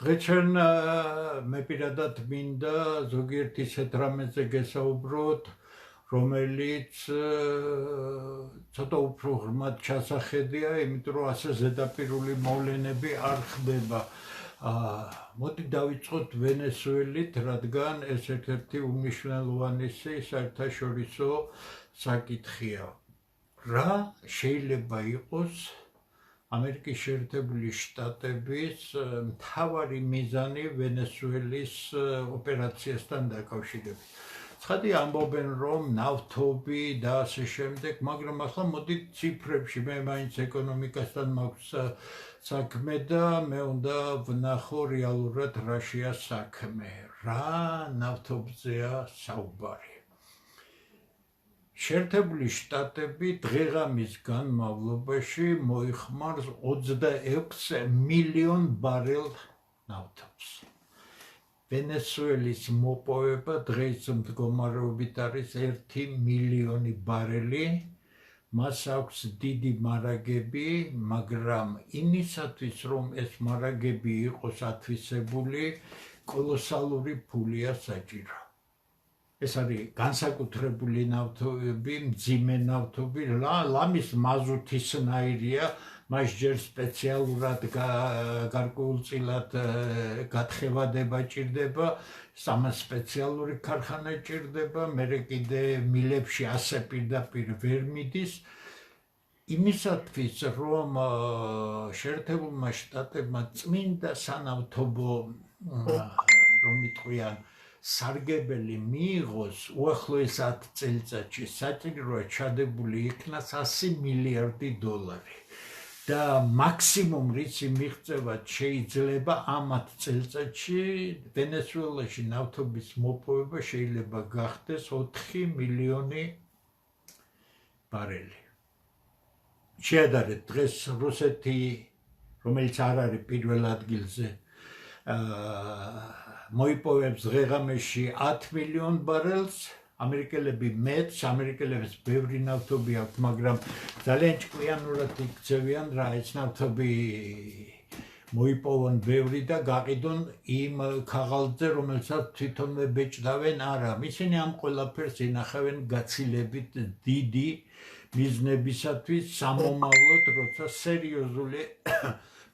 დღეჩვენ მე პირადად მინდა ზოგიერთ ისეთ რამეზე გესაუბროთ, რომელიც ცოტა უფრო ღრმად ჩასახედია, იმიტომ რომ ასე ზედაპირული მოვლენები არ ხდება. მოდი დავიწყოთ ვენესუელით, რადგან ეს ერთ-ერთი უმნიშვნელოვანესი საერთაშორისო საკითხია. რა შეიძლება იყოს ამერიკის შეერთებული შტატების მთავარი მიზანი ვენესუელის ოპერაციასთან დაკავშირებით. ცხადი ამბობენ, რომ ნავთობი და ასე შემდეგ, მაგრამ ახლა მოდით ციფრებში, მე მაინც ეკონომიკასთან მაქვს საქმე და მე უნდა ვნახო რეალურად რა შეა საქმე, რა ნავთობზეა საუბარი. შეერთებული შტატები დღეღამის განმავლობაში მოიხმარს 26 მილიონ ბარელ ნავთობს. ვენესუელის მოპოვება დღეს მდგომარეობით არის 1 მილიონი ბარელი, მას აქვს დიდი მარაგები, მაგრამ იმისათვის, რომ ეს მარაგები იყოს ათვისებული, კოლოსალური ფულია საჭირო. ეს არის განსაკუთრებული ნავთობები, მძიმე ნავთობი, ლამის მაზუთისნაირია, მას ჯერ სპეციალურად გარკვეულწილად გათხევადება ჭირდება, ამას სპეციალური ქარხანა ჭირდება, მერე კიდე მილებში ასე პირდაპირ ვერ მიდის. იმისათვის, რომ შეერთებულმა შტატებმა წმინდა სანავთობო, რომ იტყვიან, სარგებელი მიიღოს, უახლოეს 10 წელიწადში საჭიროა ჩადებული იქნა 100 მილიარდი დოლარი. და მაქსიმუმ რისი მიღწევად შეიძლება ამ 10 წელიწადში ვენესუელაში ნავთობის მოპოვება შეიძლება გახდეს 4 მილიონი ბარელი. შეადარეთ დღეს რუსეთი, რომელიც არ არის პირველ ადგილზე, მოიპოვებს დღეღამეში 10 მილიონ ბარელს, ამერიკელები მეც, ამერიკელებს ბევრი ნავთობი აქვს, მაგრამ ძალიან ჭკვიანურად იქცევიან რა ეს ნავთობი მოიპოვონ ბევრი და გაყიდონ იმ ქაღალდზე, რომელსაც თვითონვე ბეჭდავენ, არა, ისინი ამ ყველაფერს ინახავენ გაცილებით დიდი მიზნებისათვის, სამომავლოდ, როცა სერიოზული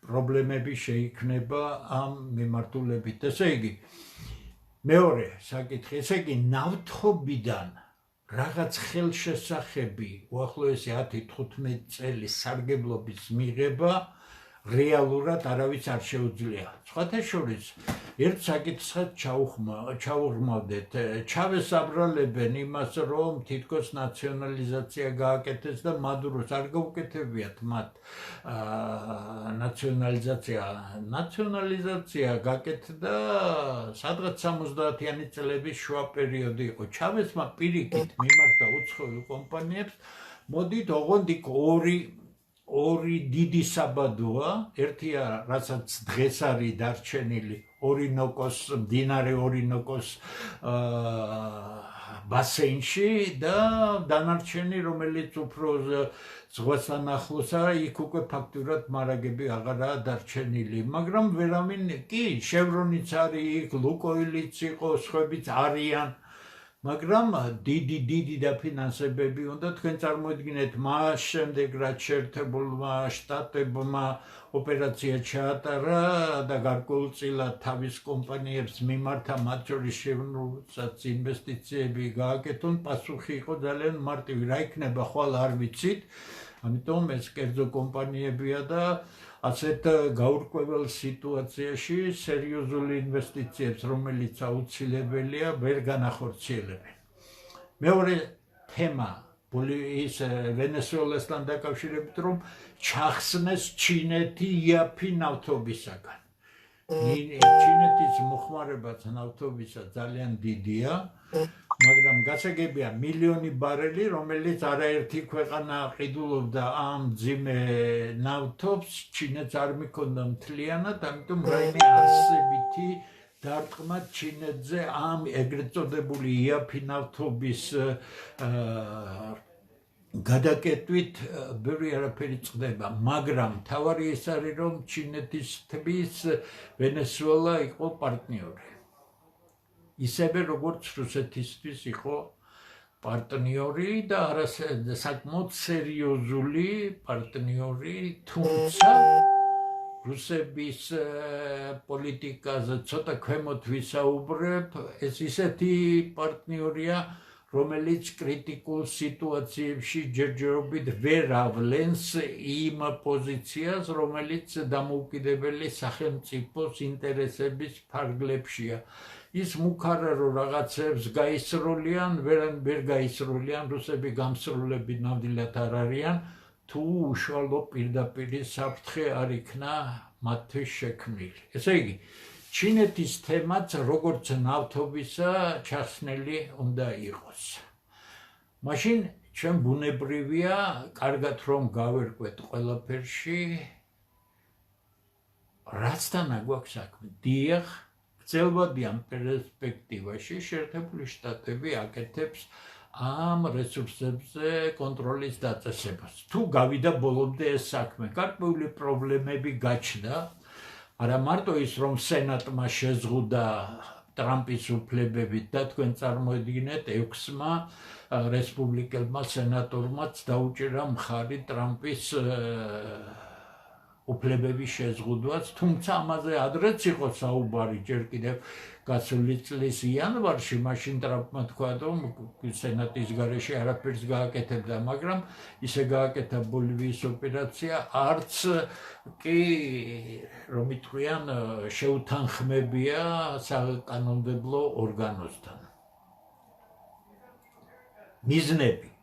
პრობლემები შეიქმნება ამ მიმართულებით. ესე იგი, მეორე საკითხი, ესე იგი, ნავთობიდან რაღაც ხელშესახები, უახლოესი 10-15 წელი სარგებლობის მიღება რეალურად არავის არ შეუძლია. სხვათა შორის, ერთ საკითხსაც ჩაუღრმავდეთ, ჩავესაბრალებენ იმას, რომ თითქოს ნაციონალიზაცია გააკეთეს და მადუროს არ გაუკეთებიათ მათ ნაციონალიზაცია. ნაციონალიზაცია გაკეთდა სადღაც 70-იანი წლების შუა პერიოდი იყო. ჩავესმა პირიქით მიმართა უცხოელ კომპანიებს, მოდით ოღონდ იქ ორი დიდი საბადოა, ერთია, რასაც დღეს არის დარჩენილი ორინოკოს, მდინარე ორინოკოს ბასეინში და დანარჩენი, რომელიც უფრო ზღვასთან ახლოსაა, იქ უკვე ფაქტურად მარაგები აღარაა დარჩენილი. მაგრამ ვერავინ, კი, შევრონიც არის იქ, ლუკოილიც იყო, სხვაებიც არიან. მაგრამ დიდი დაფინანსებები უნდა თქვენ წარმოიდგინეთ, მას შემდეგ რაც შეერთებულმა შტატებმა ოპერაცია ჩაატარა და გარკვეულწილად თავის კომპანიებს მიმართა, მათ შორის შევრნილსაც ინვესტიციები გააკეთონ, პასუხი იყო ძალიან მარტივი. რა იქნება ხვალ არ ვიცით, ამიტომ ეს კერძო კომპანიებია და ასეთ გაურკვეველ სიტუაციაში სერიოზული ინვესტიციებს, რომელიც აუცილებელია, ვერ განახორციელებენ. მეორე თემა ის ვენესუელასთან დაკავშირებით, რომ ჩახსნეს ჩინეთი იაფი ნავთობისაგან. ჩინეთის მოხმარებაც ნავთობისა ძალიან დიდია, მაგრამ გასაგებია მილიონი ბარელი, რომელიც არაერთი ქვეყანა ყიდულობდა ამ მძიმე ნავთობს, ჩინეთს არ მიქონდა მთლიანად, ამიტომ რაიმე არსებითი დარტყმა ჩინეთზე ამ ეგრეთ წოდებული იაფი ნავთობის გადაკეტვით ბევრი არაფერი წყდება, მაგრამ თავარი ეს არის, რომ ჩინეთის თბის ვენესუელა იყო პარტნიორი. ისევე როგორც რუსეთისთვის იყო პარტნიორი და საკმაოდ სერიოზული პარტნიორი, თუმცა რუსების პოლიტიკაზე ცოტა ქვემოთ ვისაუბრებ, ეს ისეთი პარტნიორია, რომელიც კრიტიკულ სიტუაციებში ჯერჯერობით ვერ ავლენს იმ პოზიციას, რომელიც დამოუკიდებელი სახელმწიფოს ინტერესების ფარგლებშია. ის მუქარა რომ რაღაცებს გაისროლიან, ვერ გაისროლიან, რუსები გამსრულები ნამდვილად არ არიან, თუ უშუალო პირდაპირ საფრთხე არ იქნა მათთვის შექმნილი. ესე იგი, ჩინეთის თემაც როგორც ნავთობისა ჩახსნელი უნდა იყოს. მაშინ ჩვენ ბუნებრივია, კარგად რომ გავერკვეთ ყველაფერში, რაცთან აგვაქვს საქმე. დიახ, გრძელვადიან პერსპექტივაში შეერთებული შტატები აკეთებს ამ რესურსებზე კონტროლის დაწესებას. თუ გავიდა ბოლომდე ეს საქმე, გარკვეული პრობლემები გაჩნდა, არა მარტო ის, რომ სენატმა შეზღუდა ტრამპის უფლებებით და თქვენ წარმოედგინეთ 6-მა რესპუბლიკელმა სენატორმაც დაუჭირა მხარი ტრამპის უფლებების შეზღუდვას, თუმცა ამაზე ადრეც იყო საუბარი, ჯერ კიდევ გასული წლის იანვარში, მაშინ ტრამპმა თქვა, რომ სენატის გარეშე არაფერს გააკეთებდა, მაგრამ ისე გააკეთა ბოლივიის ოპერაცია, არც კი, რომ ითქვიან, შეუთანხმებია საკანონმდებლო ორგანოსთან. მიზნები.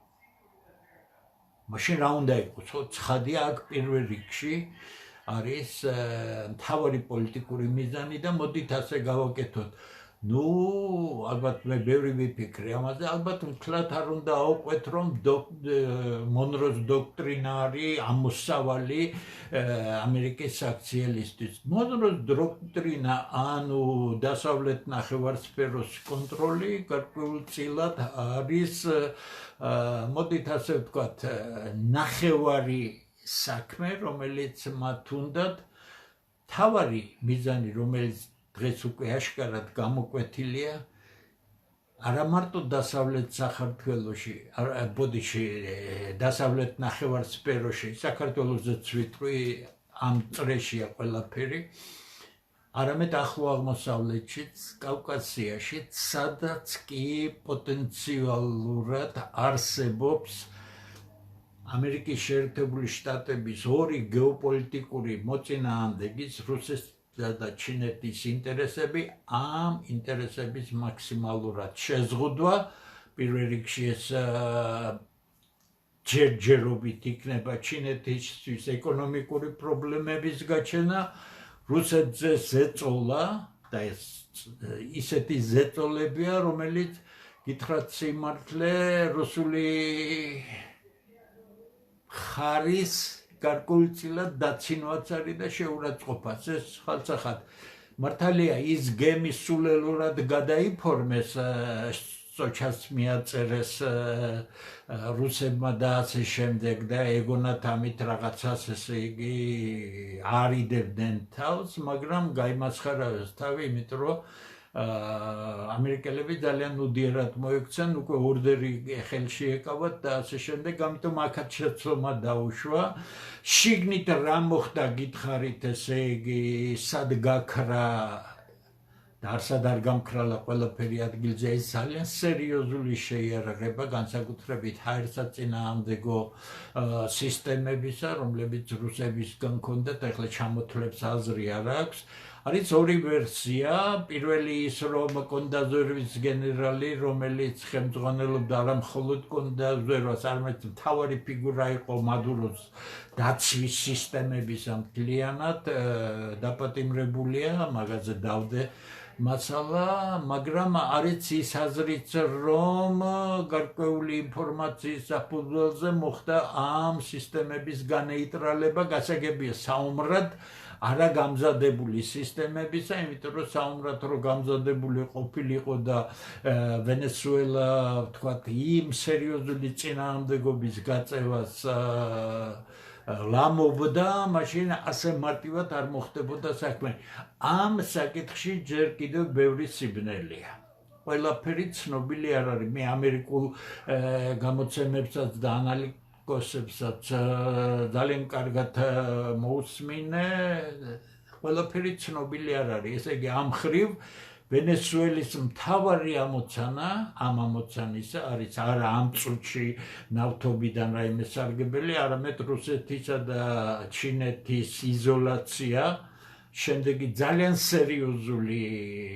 მაშინ რა უნდა იყოს? ცხადია, აქ პირველ რიგში არის მთავარი პოლიტიკური მიზანი და მოდით ასე გავაკეთოთ. ალბათ მე ბევრი ვიფიქრე ამაზე, ალბათ მთლად არ უნდა აუყვეთ, რომ მონროს დოქტრინა არის ამოსავალი ამერიკის საქციელისთვის. მონროს დოქტრინა, ანუ დასავლეთ ნახევარსფეროს კონტროლი გარკვეულწილად არის, მოდით ასე ვთქვათ, ნახევარი საქმე, რომელიც მათ უნდათ, თავარი მიზანი, რომელიც დღეს უკვე აშკარად გამოკვეთილია, არა მარტო დასავლეთ საქართველოში, დასავლეთ ნახევარსფეროში, საქართველოსაც ვიტყვი, ამ წრეშია ყველაფერი, არამედ ახლო აღმოსავლეთშიც, კავკასიაშიც, სადაც კი პოტენციალურად არსებობს ამერიკის შეერთებული შტატების ორი გეოპოლიტიკური მოწინააღმდეგის, რუსეთის და ჩინეთის ინტერესები, ამ ინტერესების მაქსიმალურად შეზღუდვა, პირველ რიგში ეს ჯერჯერობით იქნება ჩინეთისთვის ეკონომიკური პრობლემების გაჩენა, რუსეთზე ზეწოლა და ეს ისეთი ზეწოლებია, რომელიც გითხრათ სიმართლე, რუსული ხარის გარკვეულწილად დაცინვაც არის და შეურაცხყოფას. ეს ხალხად მართალია ის გემი სულელურად გადაიფორმეს, სოჩას მიაწერეს რუსებმა და ასე შემდეგ და ეგონათ ამით რაღაცას, ესე იგი, არიდებდნენ თავს, მაგრამ გაიმასხარავეს თავი, იმიტომ რომ ამერიკელები ძალიან უდიერად მოექცენ, უკვე ორდერი ხელში ეკავათ და ასე შემდეგ, ამიტომ აქაც შეცდომა დაუშვა. შიგნით რა მოხდა გითხარით, ესე იგი, სად გაქრა და არსად არ გამქრალა ყველაფერი ადგილზე, ეს ძალიან სერიოზული შეიარაღება, განსაკუთრებით ჰაერსაწინააღმდეგო სისტემებისა, რომლებიც რუსებისგან ჰქონდათ, ახლა ჩამოთვლებს აზრი არ აქვს. არის ორი ვერსია, პირველი ის, რომ კონდაზვერის გენერალი, რომელიც ხელმძღვანელობდა არა მხოლოდ კონდაზვერას, არამედ მთავარი ფიგურა იყო მადუროს დაცვის სისტემების მთლიანად დაპატიმრებულია, მაგაზე დავდე მასალა, მაგრამ არის ის აზრიც, რომ გარკვეული ინფორმაციის საფუძველზე მოხდა ამ სისტემების განეიტრალება, გასაგებია საომრად არა გამზადებული სისტემებისა, იმიტომ რომ საუბრობთ რომ გამზადებული ყოფილიყო და ვენესუელა თქვათ იმ სერიოზული წინააღმდეგობის გაწევას ლამობდა, მაშინ ასე მარტივად არ მოხდებოდა საქმე. ამ საკითხში ჯერ კიდევ ბევრი სიბნელეა. ყველაფერი ცნობილი არ არის. მე ამერიკულ გამოცემებსაც და ანალიტიკოსებსაც ძალიან კარგად მოусმინე, ყველაფერი ცნობილი არ არის. ესე იგი ამ ხრივ ვენესუელის მთავარი ამოცანა, ამ ამოცანისა არის არა ამ წუთში ნავთობიდან რაიმე სარგებელი, არამედ რუსეთისა და ჩინეთის იზოლაცია. შემდეგი ძალიან სერიოზული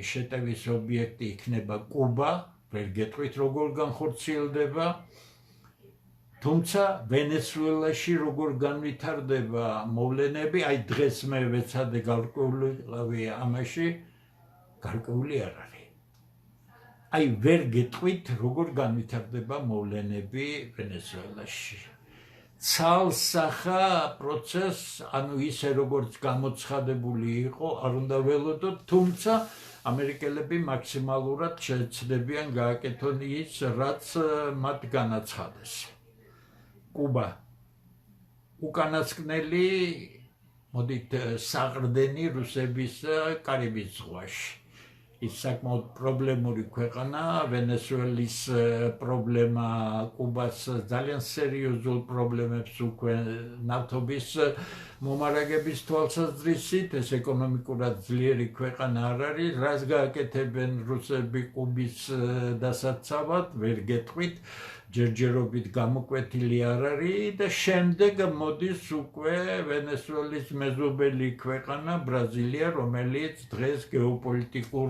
შეტევის ობიექტი იქნება კუბა, ვერ გეტყვით როგორ განხორციელდება. თუმცა ვენესუელაში როგორ განვითარდება მოვლენები, აი დღეს მე ვეცადე გარკვეული ამაში, გარკვეული არ არის. აი ვერ გეტყვით როგორ განვითარდება მოვლენები ვენესუელაში. ცალსახა პროცესს, ანუ ისე როგორც გამოცხადებული იყო, არ უნდა ველოდოთ, თუმცა ამერიკელები მაქსიმალურად შეცდებიან გააკეთონ ის, რაც მათ განაცხადეს. კუბა უკანასკნელი მოდით საყრდენი რუსების კარიბის ზღვაში. ის საკმაოდ პრობლემური ქვეყანა, ვენესუელის პრობლემა კუბას ძალიან სერიოზულ პრობლემებს უკვე ნავთობის მომარაგების თვალსაზრისით, ეს ეკონომიკურად ძლიერი ქვეყანა არ არის, რას გააკეთებენ რუსები კუბის დასაცავად, ვერ გეტყვით, ჯერჯერობით გამოკვეთილი არ არის და შემდეგ მოდის უკვე ვენესუელის მეზობელი ქვეყანა ბრაზილია, რომელიც დღეს გეოპოლიტიკურ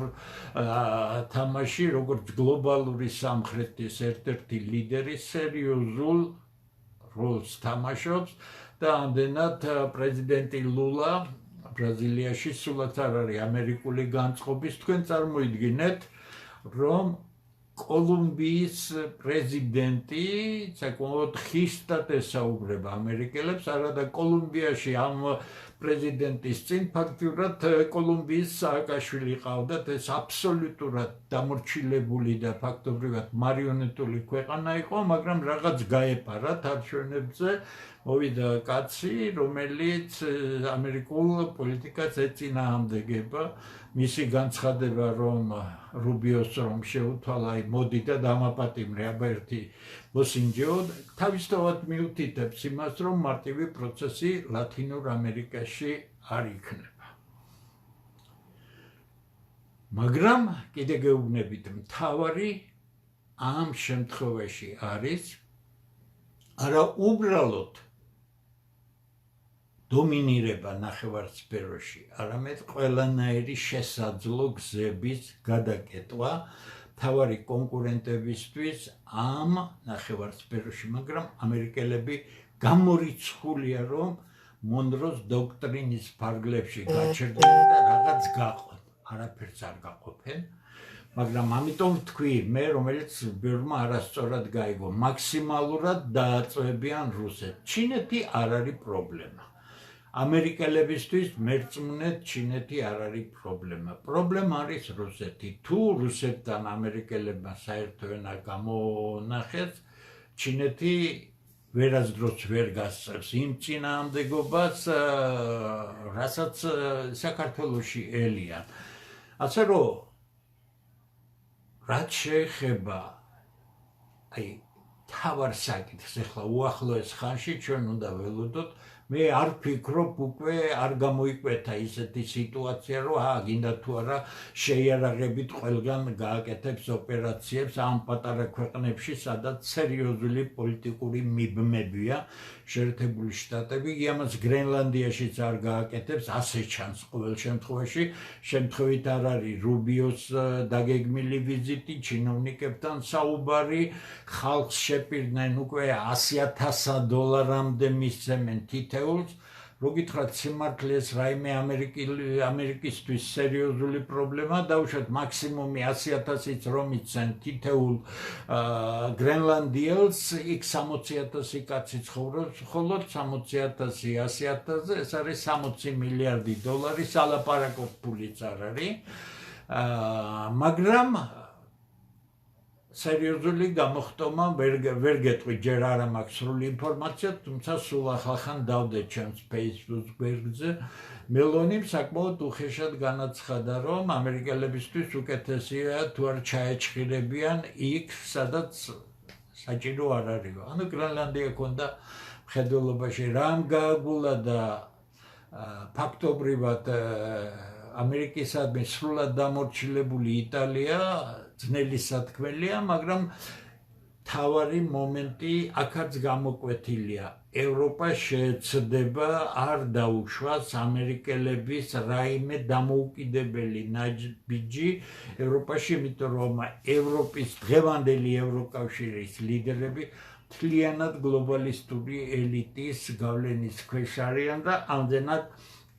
თამაში, როგორც გლობალური სამხრეთის ერთ-ერთი ლიდერი, სერიოზულ როლს თამაშობს და ამდენად პრეზიდენტი ლულა ბრაზილიაში სულაც არ არის ამერიკული განწყობის. თქვენ წარმოიდგინეთ, რომ კოლუმბიის პრეზიდენტი საკმაოდ ხისტად ესაუბრება ამერიკელებს, არა და კოლუმბიაში ამ პრეზიდენტის წინ ფაქტურად კოლუმბიის სააკაშვილი ყავდათ, ეს აბსოლუტურად დამორჩილებული და ფაქტობრივად მარიონეტული ქვეყანა იყო, მაგრამ რაღაც გაეპარა თარჩევნებზე, მოვიდა კაცი, რომელიც ამერიკულ პოლიტიკას ეწინააღმდეგება. მისი განცხადება, რომ რუბიოს რომ შეუთვალა, მოდი და დამაპატიმრე, აბა ერთი მოსინჯეო, თავისთავად მიუთითებს იმას, რომ მარტივი პროცესი ლათინურ ამერიკაში არ იქნება. მაგრამ კიდე გეუბნებით, მთავარი ამ შემთხვევაში არის არა უბრალოდ დომინირება ნახევარსფეროში, არამედ ყველანაირი შესაძლო გზების გადაკეტვა მთავარი კონკურენტებისთვის ამ ნახევარსფეროში, მაგრამ ამერიკელები გამორიცხულია, რომ მონროს დოქტრინის ფარგლებში გაჩერდნენ და რაღაც გაყვან. არაფერს არ გაყოფენ, მაგრამ ამიტომ თქვი მე, რომელიც ბევრმა არასწორად გაიგო, მაქსიმალურად დააწვევიან რუსეთს. ჩინეთი არ არის პრობლემა. ამერიკელებისთვის მერწმუნედ ჩინეთი არ არის პრობლემა. პრობლემა არის რუსეთი. თუ რუსეთთან ამერიკელებმა საერთო ენა გამონახეს, ჩინეთი ვერასდროს ვერ გასწევს იმ წინააღმდეგობას, რასაც საქართველოში ელიან. ასე რომ რაც შეეხება აი თავარ საკითხს, ახლა უახლოეს ხანში ჩვენ უნდა ველოდოთ, მე არ ვფიქრობ, უკვე არ გამოიკვეთა ისეთი სიტუაცია, რომ გინდა თუ არა შეიარაღებით ყველგან გააკეთებს ოპერაციებს ამ პატარა ქვეყნებში, სადაც სერიოზული პოლიტიკური მიბმებია, შეერთებული შტატები, იმას გრენლანდიაშიც არ გააკეთებს, ასე ჩანს ყოველ შემთხვევაში, შემთხვევით არ არის რუბიოს დაგეგმილი ვიზიტი, ჩინოვნიკებთან საუბარი, ხალხს შეპირდნენ უკვე $100,000-მდე მისცემენ თითეულს, რო გითხრათ სიმართლეს რაიმე ამერიკისთვის სერიოზული პრობლემა დაუშვათ მაქსიმუმი 100,000-იც რომ იცენ თითოეულ გრენლანდიელს იქ 60,000 კაცი ცხოვრობს მხოლოდ 60,000 100,000 ეს არის 60 მილიარდი დოლარი სალაპარაკო ფულიც არ არის მაგრამ სერიოზული გამოხტომა ვერ გეტყვი ჯერ არა მაქვს სრული ინფორმაცია თუმცა სულ ახალხან დავდე ჩემს Facebook გვერდზე მელონი საკმაოდ უხეშად განაცხადა რომ ამერიკელებისთვის უკეთესია თუ არ ჩაეჭხირებიან იქ სადაც საჭირო არ არისო ანუ გრენლანდია ქონდა მხედველობაში რამ გააგულა და ფაქტობრივად ამერიკისადმი სრულად დამორჩილებული იტალია ძნელი სათქმელია, მაგრამ თავარი მომენტი აქაც გამოკვეთილია. ევროპა შეეცდება არ დაუშვას ამერიკელების რაიმე დამოუკიდებელი ნაბიჯი ევროპაში, იმიტომ რომ ევროპის დღევანდელი ევროკავშირის ლიდერები მთლიანად გლობალისტური ელიტის გავლენის ქვეშ არიან და ამდენად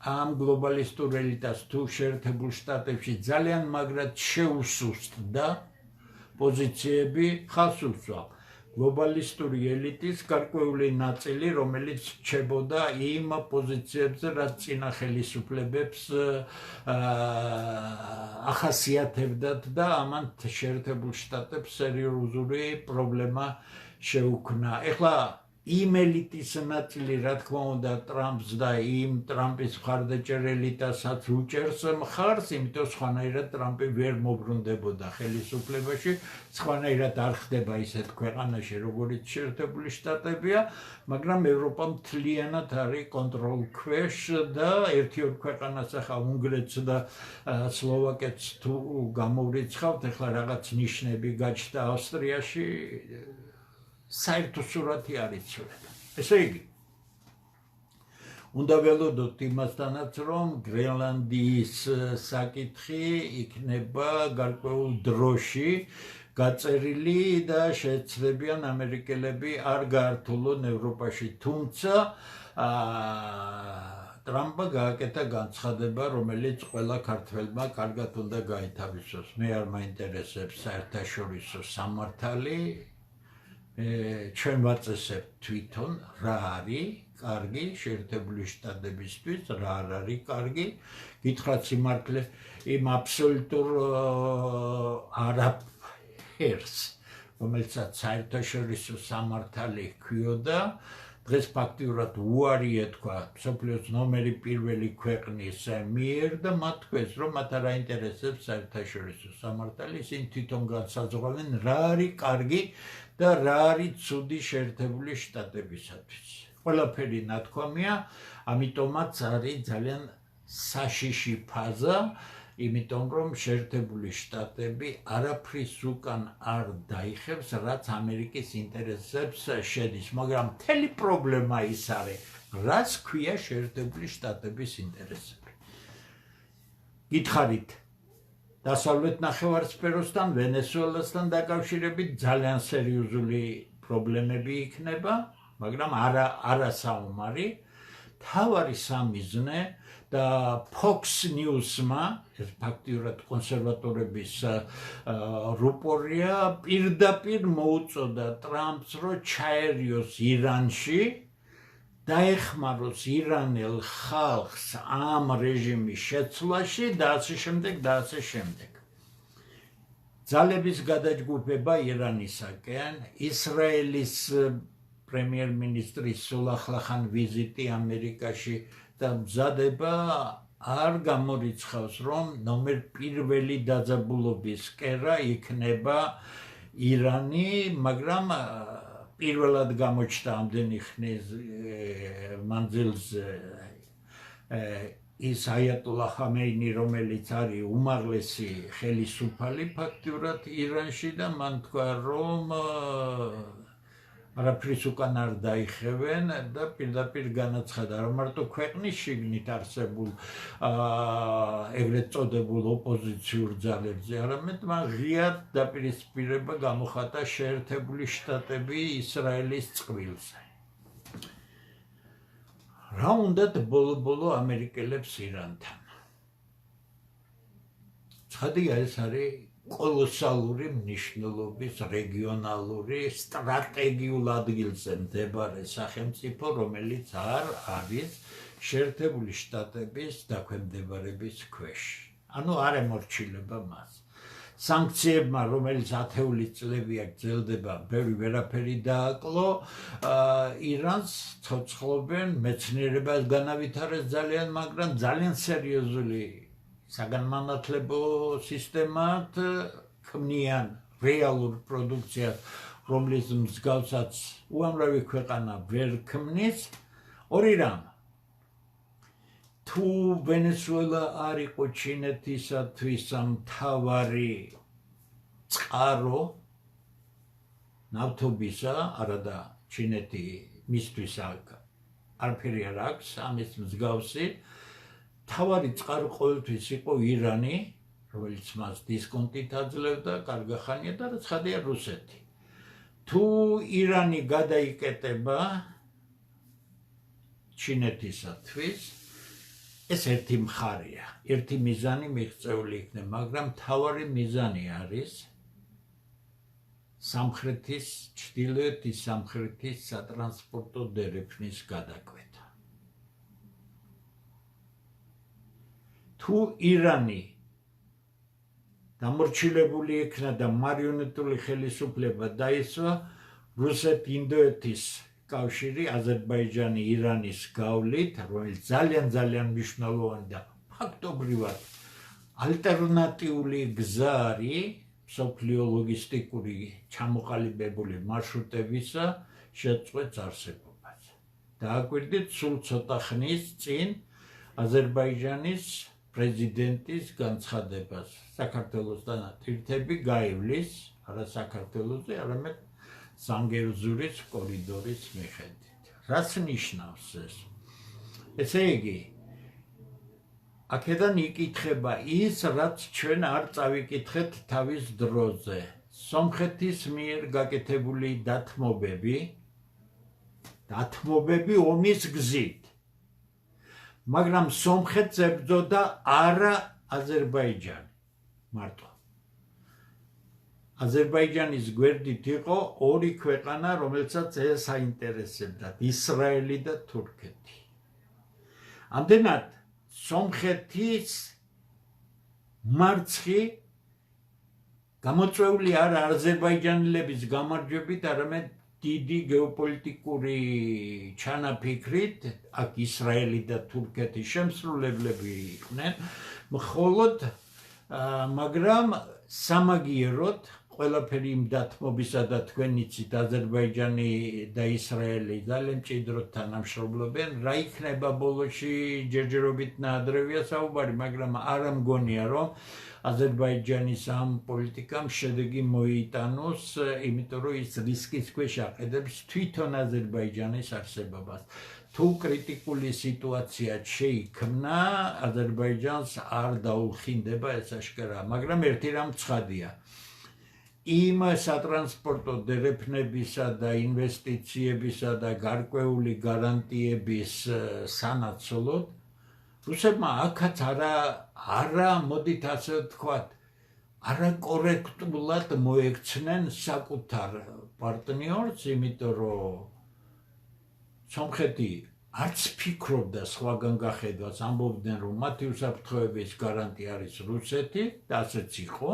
ამ გლობალისტურ ელიტას თუ შეერთებულ შტატებში ძალიან მაგრად შეუსუსტდა პოზიციები ხალხს უსვამ. გლობალისტური ელიტის გარკვეული ნაწილი, რომელიც რჩებოდა იმ პოზიციებზე, რაც წინა ხელისუფლებებს ახასიათებდათ და ამან შეერთებულ შტატებს სერიოზული პრობლემა შეუქმნა. ეხლა იმ ელიტის ნაწილი, რა თქმა უნდა, ტრამპს და იმ ტრამპის მხარდაჭერ ელიტასაც უჭერს მხარს, იმიტომ სხვანაირად ტრამპი ვერ მობრუნდებოდა ხელისუფლებაში, სხვანაირად არ ხდება ისეთ ქვეყანაში, როგორც შეერთებული შტატებია, მაგრამ ევროპა მთლიანად არის კონტროლ ქვეშ და ერთ-ორ ქვეყანას ახლა უნგრეთს და სლოვაკეთს თუ გამოვრიცხავთ, ეხლა რაღაც ნიშნები გაჩნდა ავსტრიაში საერთო სურათი არ იცვლება. ესე იგი, უნდა ველოდოთ იმასთანაც, რომ გრენლანდიის საკითხი იქნება გარკვეულ დროში გაწერილი და შეეცდებიან ამერიკელები არ გაართულონ ევროპაში. თუმცა ტრამპმა გააკეთა განცხადება, რომელიც ყველა ქართველმა კარგად უნდა გაეთავისოს. მე არ მაინტერესებს საერთაშორისო სამართალი ჩვენ ვაწესებთ თვითონ რა არის კარგი შეერთებული შტატებისთვის, რა არ არის კარგი. გითხრათ სიმართლე იმ აბსოლუტურ არაფერს, რომელსაც საერთაშორისო სამართალი ჰქვიოდა, დღეს ფაქტიურად უარი ეთქვა მსოფლიოს ნომერი პირველი ქვეყნის მიერ და მათ თქვეს, რომ მათ არ აინტერესებს საერთაშორისო სამართალი, ისინი თვითონ განსაზღვრავენ რა არის კარგი და რა არის ცუდი შეერთებული შტატებისათვის. ყველაფერი ნათქვამია, ამიტომაც არის ძალიან საშიში ფაზა, იმიტომ რომ შეერთებული შტატები არაფრის უკან არ დაიხევს, რაც ამერიკის ინტერესებს შედის, მაგრამ მთელი პრობლემა ის არის, რაც ქვია შეერთებული შტატების ინტერესები. გითხარით, დასავლეთ ნახევარსფეროსთან, ვენესუელასთან დაკავშირებით ძალიან სერიოზული პრობლემები იქნება, მაგრამ არა საომარი. თავარი სამიზნე და Fox News-მა, ეს ფაქტიურად კონსერვატორების რუპორია, პირდაპირ მოუწოდა ტრამპს, რომ ჩაერიოს ირანში, დაეხმაროს ირანელ ხალხს ამ რეჟიმის შეცვლაში და ასე შემდეგ და ასე შემდეგ. ძალების გადაჯგუფება ირანისაკენ, ისრაელის პრემიერ-მინისტრის სულ ახლახან ვიზიტი ამერიკაში და მზადება არ გამორიცხავს, რომ ნომერ პირველი დაძაბულობის კერა იქნება ირანი, მაგრამ პირველად გამოჩნდა ამდენი ხნის მანძილზე ის აიატოლა ხამეინი, რომელიც არის უმაღლესი ხელისუფალი ფაქტიურად ირანში და მან თქვა, რომ არაფრის უკან არ დაიხევენ და პირდაპირ განაცხადა, რომ მარტო ქვეყნის შიგნით არსებულ ეგრეთ წოდებულ ოპოზიციურ ძალებზე, არამედ მან ღიად დაპირისპირება გამოხატა შეერთებული შტატები ისრაელის წყვილზე. რა უნდათ ბოლო-ბოლო ამერიკელებს ირანთან. ცხადია ეს არის კოლოსალური მნიშვნელობის რეგიონალური სტრატეგიულ ადგილზე მდებარე სახელმწიფო, რომელიც არ არის შეერთებული შტატების დაქვემდებარების ქვეშ. ანუ არ ემორჩილება მას. სანქციებმა, რომელიც ათეული წლებია გრძელდება, ბევრი ვერაფერი დააკლო, ირანს ცოცხლობენ, მეცნიერებას განავითარეს ძალიან, მაგრამ ძალიან სერიოზული საგანმანათლებლო სისტემად ქმნიან რეალურ პროდუქციას, რომლის მსგავსად უამრავი ქვეყანა ვერ ქმნის. ორი რამ. თუ ვენესუელა არ იყო ჩინეთისათვის მთავარი წყარო ნავთობისა, არადა ჩინეთი მისთვის არაფერი არ აქვს ამის მსგავსი, მთავარი წყარო ყოველთვის იყო ირანი, რომელიც მას დისკონტით აძლევდა, კარგი ხანია და ცხადია რუსეთი. თუ ირანი გადაიკეტება ჩინეთისათვის, ეს ერთი მხარეა, ერთი მიზანი მიღწეული იქნება, მაგრამ მთავარი მიზანი არის სამხრეთის, ჩრდილოეთის სამხრეთის სატრანსპორტო დერეფნის გადაკვეთა. თუ ირანი დამორჩილებული იქნა და მარიონეტული ხელისუფლება დაისვა, რუსეთ-ინდოეთის კავშირი აზერბაიჯანი ირანის გავლით, რომელიც ძალიან მნიშვნელოვანი და ფაქტობრივად ალტერნატიული გზა არის მსოფლიო ლოგისტიკური ჩამოყალიბებული მარშრუტებისა შეწყვეტს არსებობას. დააკვირდით სულ ცოტა ხნის წინ აზერბაიჯანის პრეზიდენტის განცხადებას საქართველოსთან ერთები გაივლის, არა საქართველოზე, არამედ ზანგეზურის კორიდორის მიხედვით. რაც ნიშნავს ეს? ესე იგი, აქედან იკითხება ის, რაც ჩვენ არ წავიკითხეთ თავის დროზე. სომხეთის მიერ გაკეთებული დათმობები ომის გზით. მაგრამ სომხეთს ებრძოდა არა აზერბაიჯანი მარტო. აზერბაიჯანის გვერდით იყო ორი ქვეყანა, რომელსაც ეს აინტერესებდათ, ისრაელი და თურქეთი. ამდენად სომხეთის მარცხი გამოწვეული არა აზერბაიჯანელების გამარჯვებით, არამედ დიდი გეოპოლიტიკური ჩანაფიქრით, აქ ისრაელი და თურქეთის შემსრულებლები იყვნენ, მხოლოდ მაგრამ სამაგიეროდ ყველაფერი იმ დათმობისა და თქვენ იცით აზერბაიჯანი და ისრაელი ძალიან მჭიდროდ თანამშრომლობენ, რა იქნება ბოლოში ჯერჯერობით ნაადრევია საუბარი, მაგრამ არ მგონია რომ აზერბაიჯანის ამ პოლიტიკამ შედეგი მოიტანოს, იმიტომ რომ ის რისკის ქვეშ აყენებს თვითონ აზერბაიჯანის არსებობას. თუ კრიტიკული სიტუაცია შეიქმნა, აზერბაიჯანს არ დაუხინდება ეს აშკარაა, მაგრამ ერთი რამ ცხადია. იმ სატრანსპორტო დერეფნებისა და ინვესტიციებისა და გარკვეული გარანტიების სანაცვლოდ რუსებმა აქაც არა მოდით ასე ვთქვათ, არაკორექტულად მოექცნენ საკუთარ პარტნიორს, იმიტომ რომ სომხეთი არც ფიქრობდა სხვაგან გახედვას, ამბობდნენ რომ მათი უსაფრთხოების გარანტი არის რუსეთი და ასეც იყო.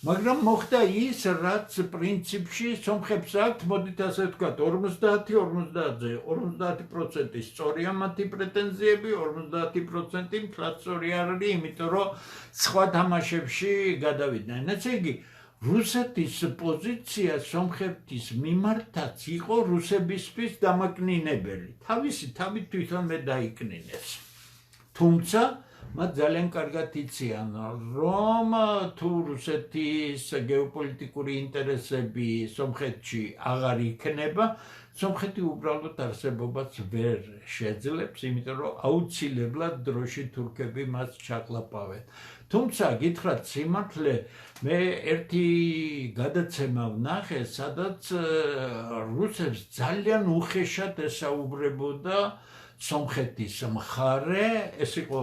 მაგრამ მოხდა ის, რაც პრინციპში სომხებს აქვთ, მოდით ასე ვთქვათ, 50% სწორია მათი პრეტენზიები, 50% მსწორი არ არის, იმიტომ რომ სხვა თამაშებში გადავიდნენ. ესე იგი, რუსეთის პოზიცია სომხეთის მიმართაც იყო რუსებისთვის დამაკნინებელი. თავისი თავით თვითონვე დაიკნინეს. თუმცა მათ ძალიან კარგად იციან, რომ თუ რუსეთის გეოპოლიტიკური ინტერესები სომხეთში აღარ იქნება, სომხეთი უბრალოდ არსებობას ვერ შეძლებს, იმიტომ რომ აუცილებლად დროში თურქები მას ჩაყლაპავენ. თუმცა გითხრათ სიმართლე, მე ერთი გადაცემა ვნახე, სადაც რუსებს ძალიან უხეშად ესაუბრებოდა სომხეთის მხარე, ეს იყო,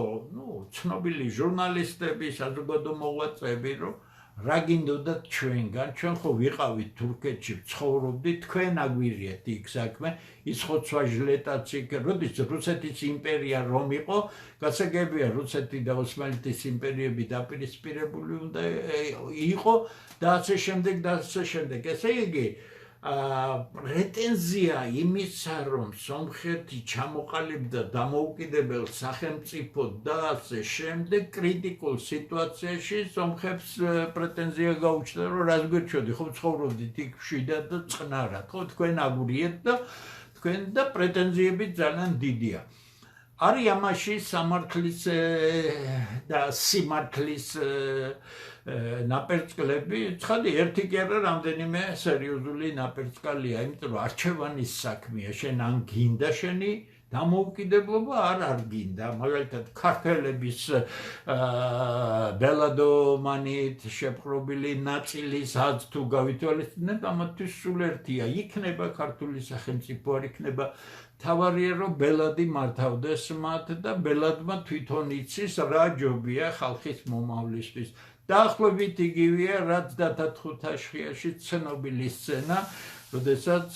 ცნობილი ჟურნალისტები, საზოგადო მოღვაწეები, რომ რა გინდოდათ ჩვენგან, ჩვენ ხო ვიყავით თურქეთში, ცხოვრობდით, თქვენ აგვირიეთ იქ საქმე, ის ხო ცვაჟლეტაც იქ, როდის რუსეთის იმპერია რომ იყო, გასაგებია რუსეთი და ოსმალეთის იმპერიები დაპირისპირებული უნდა იყო და ასე შემდეგ და ასე შემდეგ. ესე იგი, პრეტენზია იმისა, რომ სომხეთი ჩამოყალიბდა დამოუკიდებელ სახელმწიფოდ და ასე შემდეგ, კრიტიკულ სიტუაციაში სომხებს პრეტენზია გაუჩნდა, რომ რას გვერდჩოდი, ხო ცხოვრობდით იქ მშვიდად და წყნარად, ხო თქვენ აგურიეთ და თქვენ და პრეტენზიები ძალიან დიდია. არის ამაში სამართლის და სიმართლის ნაპერწკლები, ცხადი ერთი კი არა, რამდენიმე სერიოზული ნაპერწკალია, იმიტომ რომ არჩევანის საქმეა, შენ ან გინდა შენი დამოუკიდებლობა, არ გინდა, მაგალითად ქართველების ბელადომანით შეპყრობილი ნაწილის აზრ თუ გავითვალისწინებთ, ამათთვის სულ ერთია, იქნება ქართული სახელმწიფო, არ იქნება თავარია რომ ბელადი მართავდეს მათ და ბელადმა თვითონ იცის რა ჯობია ხალხის მომავლისთვის. დაახლოებით იგივეა, რაც დათათხუთაშხიაში ცნობილი სცენა, როდესაც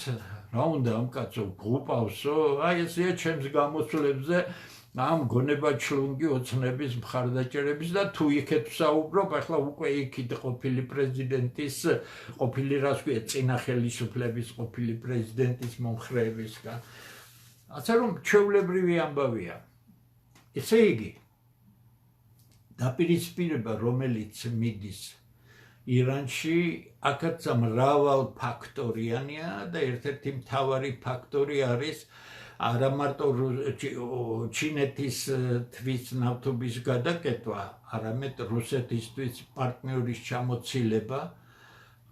რა უნდა ამ კაცო გუპავსო, აი ესეა ჩემს გამოსვლებზე ამ გონებაჩლუნგი ოცნების მხარდაჭერების და თუ იქეთ ვსაუბრობ, ახლა უკვე იქით ყოფილი პრეზიდენტის, ყოფილი რას ქვია, წინა ხელისუფლების ყოფილი პრეზიდენტის მომხრეებისგან. ასე რომ ჩვეულებრივი ამბავია. ესე იგი, დაპირისპირება, რომელიც მიდის ირანში, აქაც მრავალ ფაქტორიანია და ერთ-ერთი მთავარი ფაქტორი არის არა მარტო ჩინეთის თვის ნავთობის გადაკეთვა, არამედ რუსეთისთვის პარტნიორის ჩამოცილება,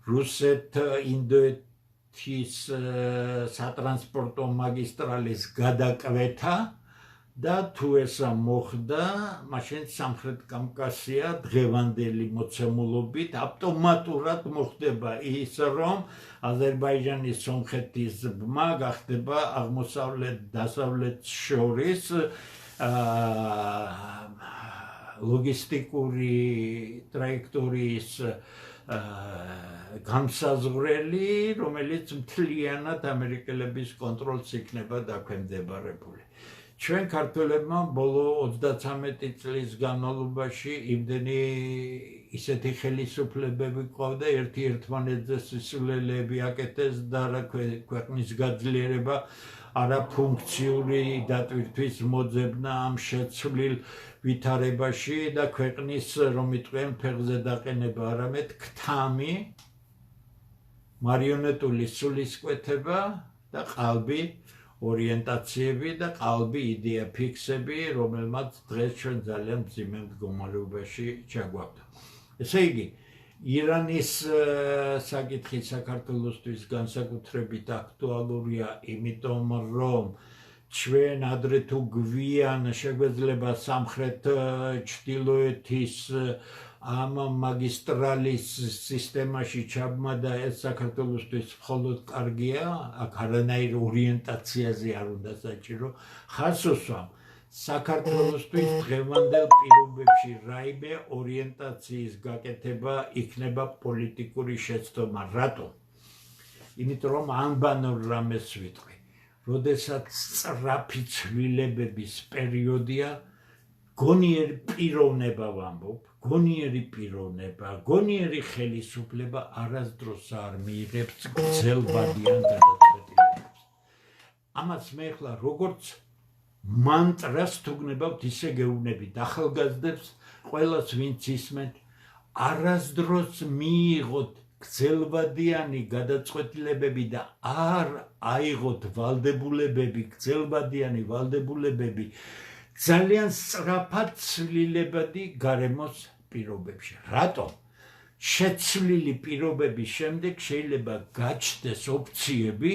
რუსეთ-ინდოეთის სატრანსპორტო მაგისტრალის გადაკვეთა და თუ ესა მოხდა, მაშინ სამხრეთ კავკასია დღევანდელი მოცემულობით ავტომატურად მოხდება ის, რომ აზერბაიჯანის სომხეთის ბმა გახდება აღმოსავლეთ-დასავლეთს შორის ლოგისტიკური ტრაექტორიის განსაზღვრელი, რომელიც მთლიანად ამერიკელების კონტროლს იქნება დაქვემდებარებული. ჩვენ ქართველებმა ბოლო 33 წლის განმავლობაში იმდენი ისეთი ხელისუფლებები ყავდა, ერთი ერთმანეთზე სისულელეები აკეთეს და რა ქვეყნის გაძლიერება არაფუნქციური დატვირთვის მოძებნა ამ შეცვლილ ვითარებაში და ქვეყნის რომ იტყვიან ფეხზე დაყენება, არამედ ქთამი, მარიონეტული სულისკვეთება და ყალბი ორიენტაციები და ყალბი იდეა ფიქსები, რომელმაც დღეს ჩვენ ძალიან მძიმე მდგომარეობაში ჩაგვაქვს. ესე იგი, ირანის საკითხი საქართველოსთვის განსაკუთრებით აქტუალურია, იმიტომ რომ ჩვენ ადრე თუ გვიან შეგვეძლება სამხრეთ ჩრდილოეთის ამ მაგისტრალის სისტემაში ჩაბმა და ეს საქართველოსთვის მხოლოდ კარგია, აქ არანაირ ორიენტაციაზე არ უნდა საჭირო ხარსოსვამ. საქართველოსთვის დღევანდელ პირობებში რაიმე ორიენტაციის გაკეთება იქნება პოლიტიკური შეცდომა. რატომ? იმიტომ რომ ამბანურ რამეს ვიტყვი. როდესაც სწრაფი ცვლილებების პერიოდია, გონიერი პიროვნება ვამბობ, გონიერი პიროვნება, გონიერი ხელისუფლება არასდროს არ მიიღებს გრძელვადიან გადაწყვეტილებებს. ამას მე ახლა როგორც მანტრას თუ გნებავთ, ისე გეუბნებით ახალგაზრდებს, ყველას ვინც ისმენთ, არასდროს მიიღოთ გრძელვადიანი გადაწყვეტილებები და არ აიღოთ ვალდებულებები, გრძელვადიანი ვალდებულებები ძალიან სწრაფად ცვლილებადი გარემოს პირობებში. რატომ? შეცვლილი პირობების შემდეგ შეიძლება გაჩნდეს ოფციები,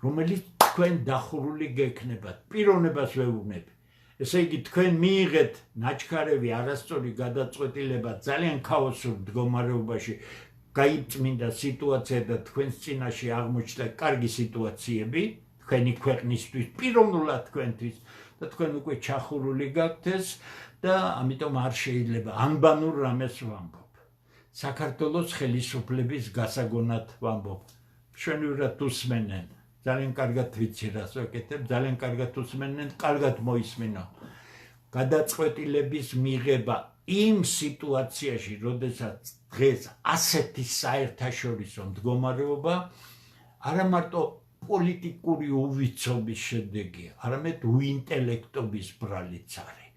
რომელიც თქვენ დახურული გექნებათ. პიროვნებას ვეუბნები. ესე იგი, თქვენ მიიღეთ ნაჩქარევი არასწორი გადაწყვეტილება ძალიან ქაოსურ მდგომარეობაში, გაიწმინდა სიტუაცია და თქვენს წინაშე აღმოჩნდა კარგი სიტუაციები, თქვენი ქვეყნისთვის, პიროვნულად თქვენთვის. და და თქვენ უკვე ჩახურული გაქვთ ეს და ამიტომ არ შეიძლება ანბანურ რამეს ვამბობ. საქართველოს ხელისუფლების გასაგონად ვამბობ. ჩვენივრად უსმენენ. ძალიან კარგად ვიცი რას ვაკეთებ, ძალიან კარგად უსმენენ, კარგად მოისმინო. გადაწყვეტილების მიღება იმ სიტუაციაში, როდესაც დღეს ასეთი საერთაშორისო მდგომარეობა არა მარტო პოლიტიკური უვიცობის შედეგია, არამედ უინტელექტობის ბრალიც არის.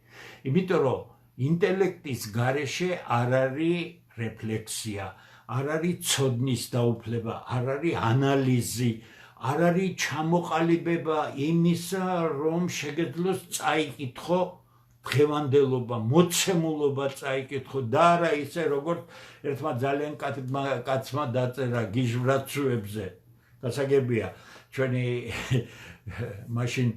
იმიტომ რომ ინტელექტის გარეშე არ არის რეფლექსია, არ არის ცოდნის დაუფლება, არ არის ანალიზი, არ არის ჩამოყალიბება იმისა, რომ შეგეძლოს წაიკითხო დღევანდელობა, მოცემულობა წაიკითხო და არა ისე როგორც ერთმა ძალიან კაცმა დაწერა გიჟვრაცუებზე. გასაგებია, ჩვენი მაშინ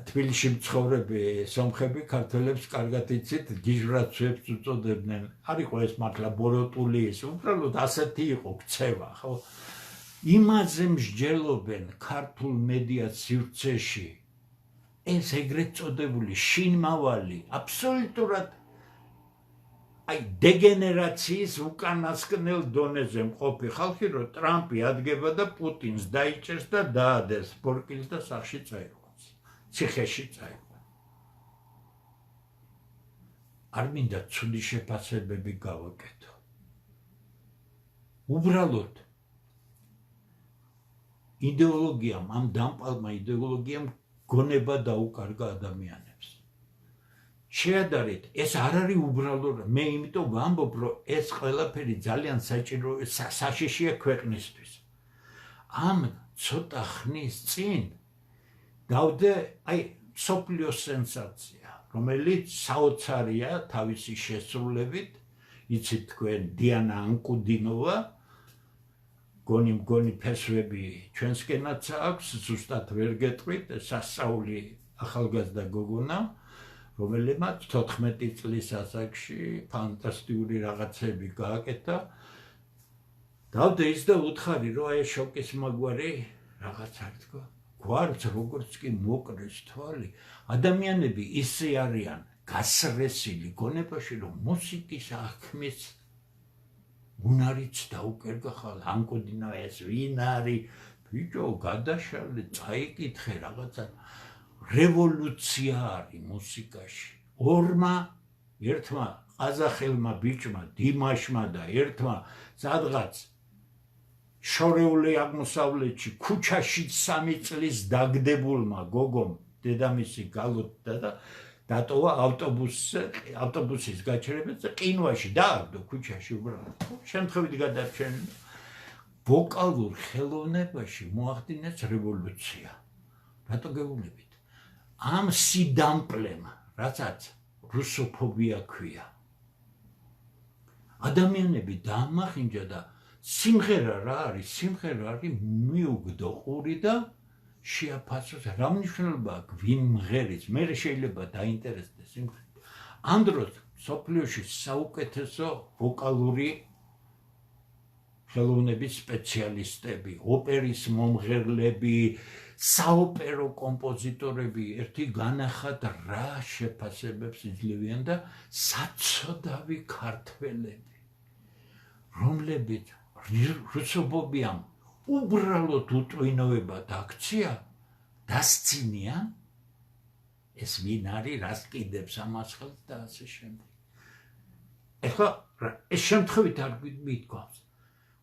თბილისში მცხოვრები სომხები ქართველებს კარგად იცით გიჟვრაცუებს უწოდებდნენ. არ იყო ეს მართლა ბოროტული ის, უბრალოდ ასეთი იყო ქცევა, ხო? იმაზე მსჯელობენ ქართულ მედია სივრცეში ეს ეგრეთ წოდებული შინმავალი აბსოლუტურად დეგენერაციის უკანასკნელ დონეზე მყოფი ხალხი, რომ ტრამპი ადგება და პუტინს დაიჭერს და დაადეს ბორკილს და სახში წაიყვანს, ციხეში წაიყვანს. არ მინდა ცუდი შეფასებები გავაკეთო. უბრალოდ იდეოლოგიამ, ამ დამპალმა იდეოლოგიამ გონება დაუკარგა ადამიანებს. შეადარეთ, ეს არ არის უბრალო, მე იმიტომ ვამბობ, რომ ეს ყველაფერი ძალიან საჭირო საშიშია ქვეყნისთვის. ამ ცოტა ხნის წინ დავდე მსოფლიო სენსაცია, რომელიც საოცარია თავისი შესრულებით, იცით თქვენ დიანა ანკუდინოვა, გონი ფესვები ჩვენსკენაც აქვს, ზუსტად ვერ გეტყვით, სასწაული ახალგაზრდა გოგონა, რომელმაც 14 წლის ასაკში ფანტასტიკური რაღაცები გააკეთა. დავდე ის და უთხარი, რომ აი შოკის მაგვარი რაღაც არ თქვა. გვარც როგორც კი მოკრეს თვალი, ადამიანები ისე არიან გასრესილი გონებაში, რომ მუსიკის აღქმის უნარიც დაუკერგა ხალ ანკუდინა ეს ვინ არის? ბიჭო, გადაშალე, წაიკითხე რაღაცა. რევოლუცია არის მუსიკაში. ერთმა ყაზახელმა ბიჭმა, დიმაშმა და ერთმა სადღაც შორეული აღმოსავლეთში ქუჩაში 3 წლის დაგდებულმა გოგომ დედამისი გალოტდა და დატოვა ავტობუსის გაჩერებას და ყინვაში დააგდო ქუჩაში უბრალოდ. შემთხვევით გადარჩენილი. ვოკალურ ხელოვნებაში მოახდინეს რევოლუცია. რატო გეუბნებით? ამ სიდამპლემ, რასაც რუსოფობია ქვია. ადამიანები დაამახინჯა და სიმღერა რა არის? სიმღერა არის მიუგდოყური და შეაფასოს. რა მნიშვნელობა აქვს ვინ მღერის? მე შეიძლება დაინტერესდეს სიმღერა. ამ დროს მსოფლიოში საუკეთესო ვოკალური ხელოვნების სპეციალისტები, ოპერის მომღერლები, საოპერო კომპოზიტორები ერთი განახად რა შეფასებებს იძლევიან და საცოდავი ქართველები, რომლებიც რუსოფობიამ უბრალოდ უტვინოვებად აქცია, დასცინიან, ეს ვინ არის, რას კიდებს ამას ხელს და ასე შემდეგ. ეხლა ეს შემთხვევით არ მიდგავს.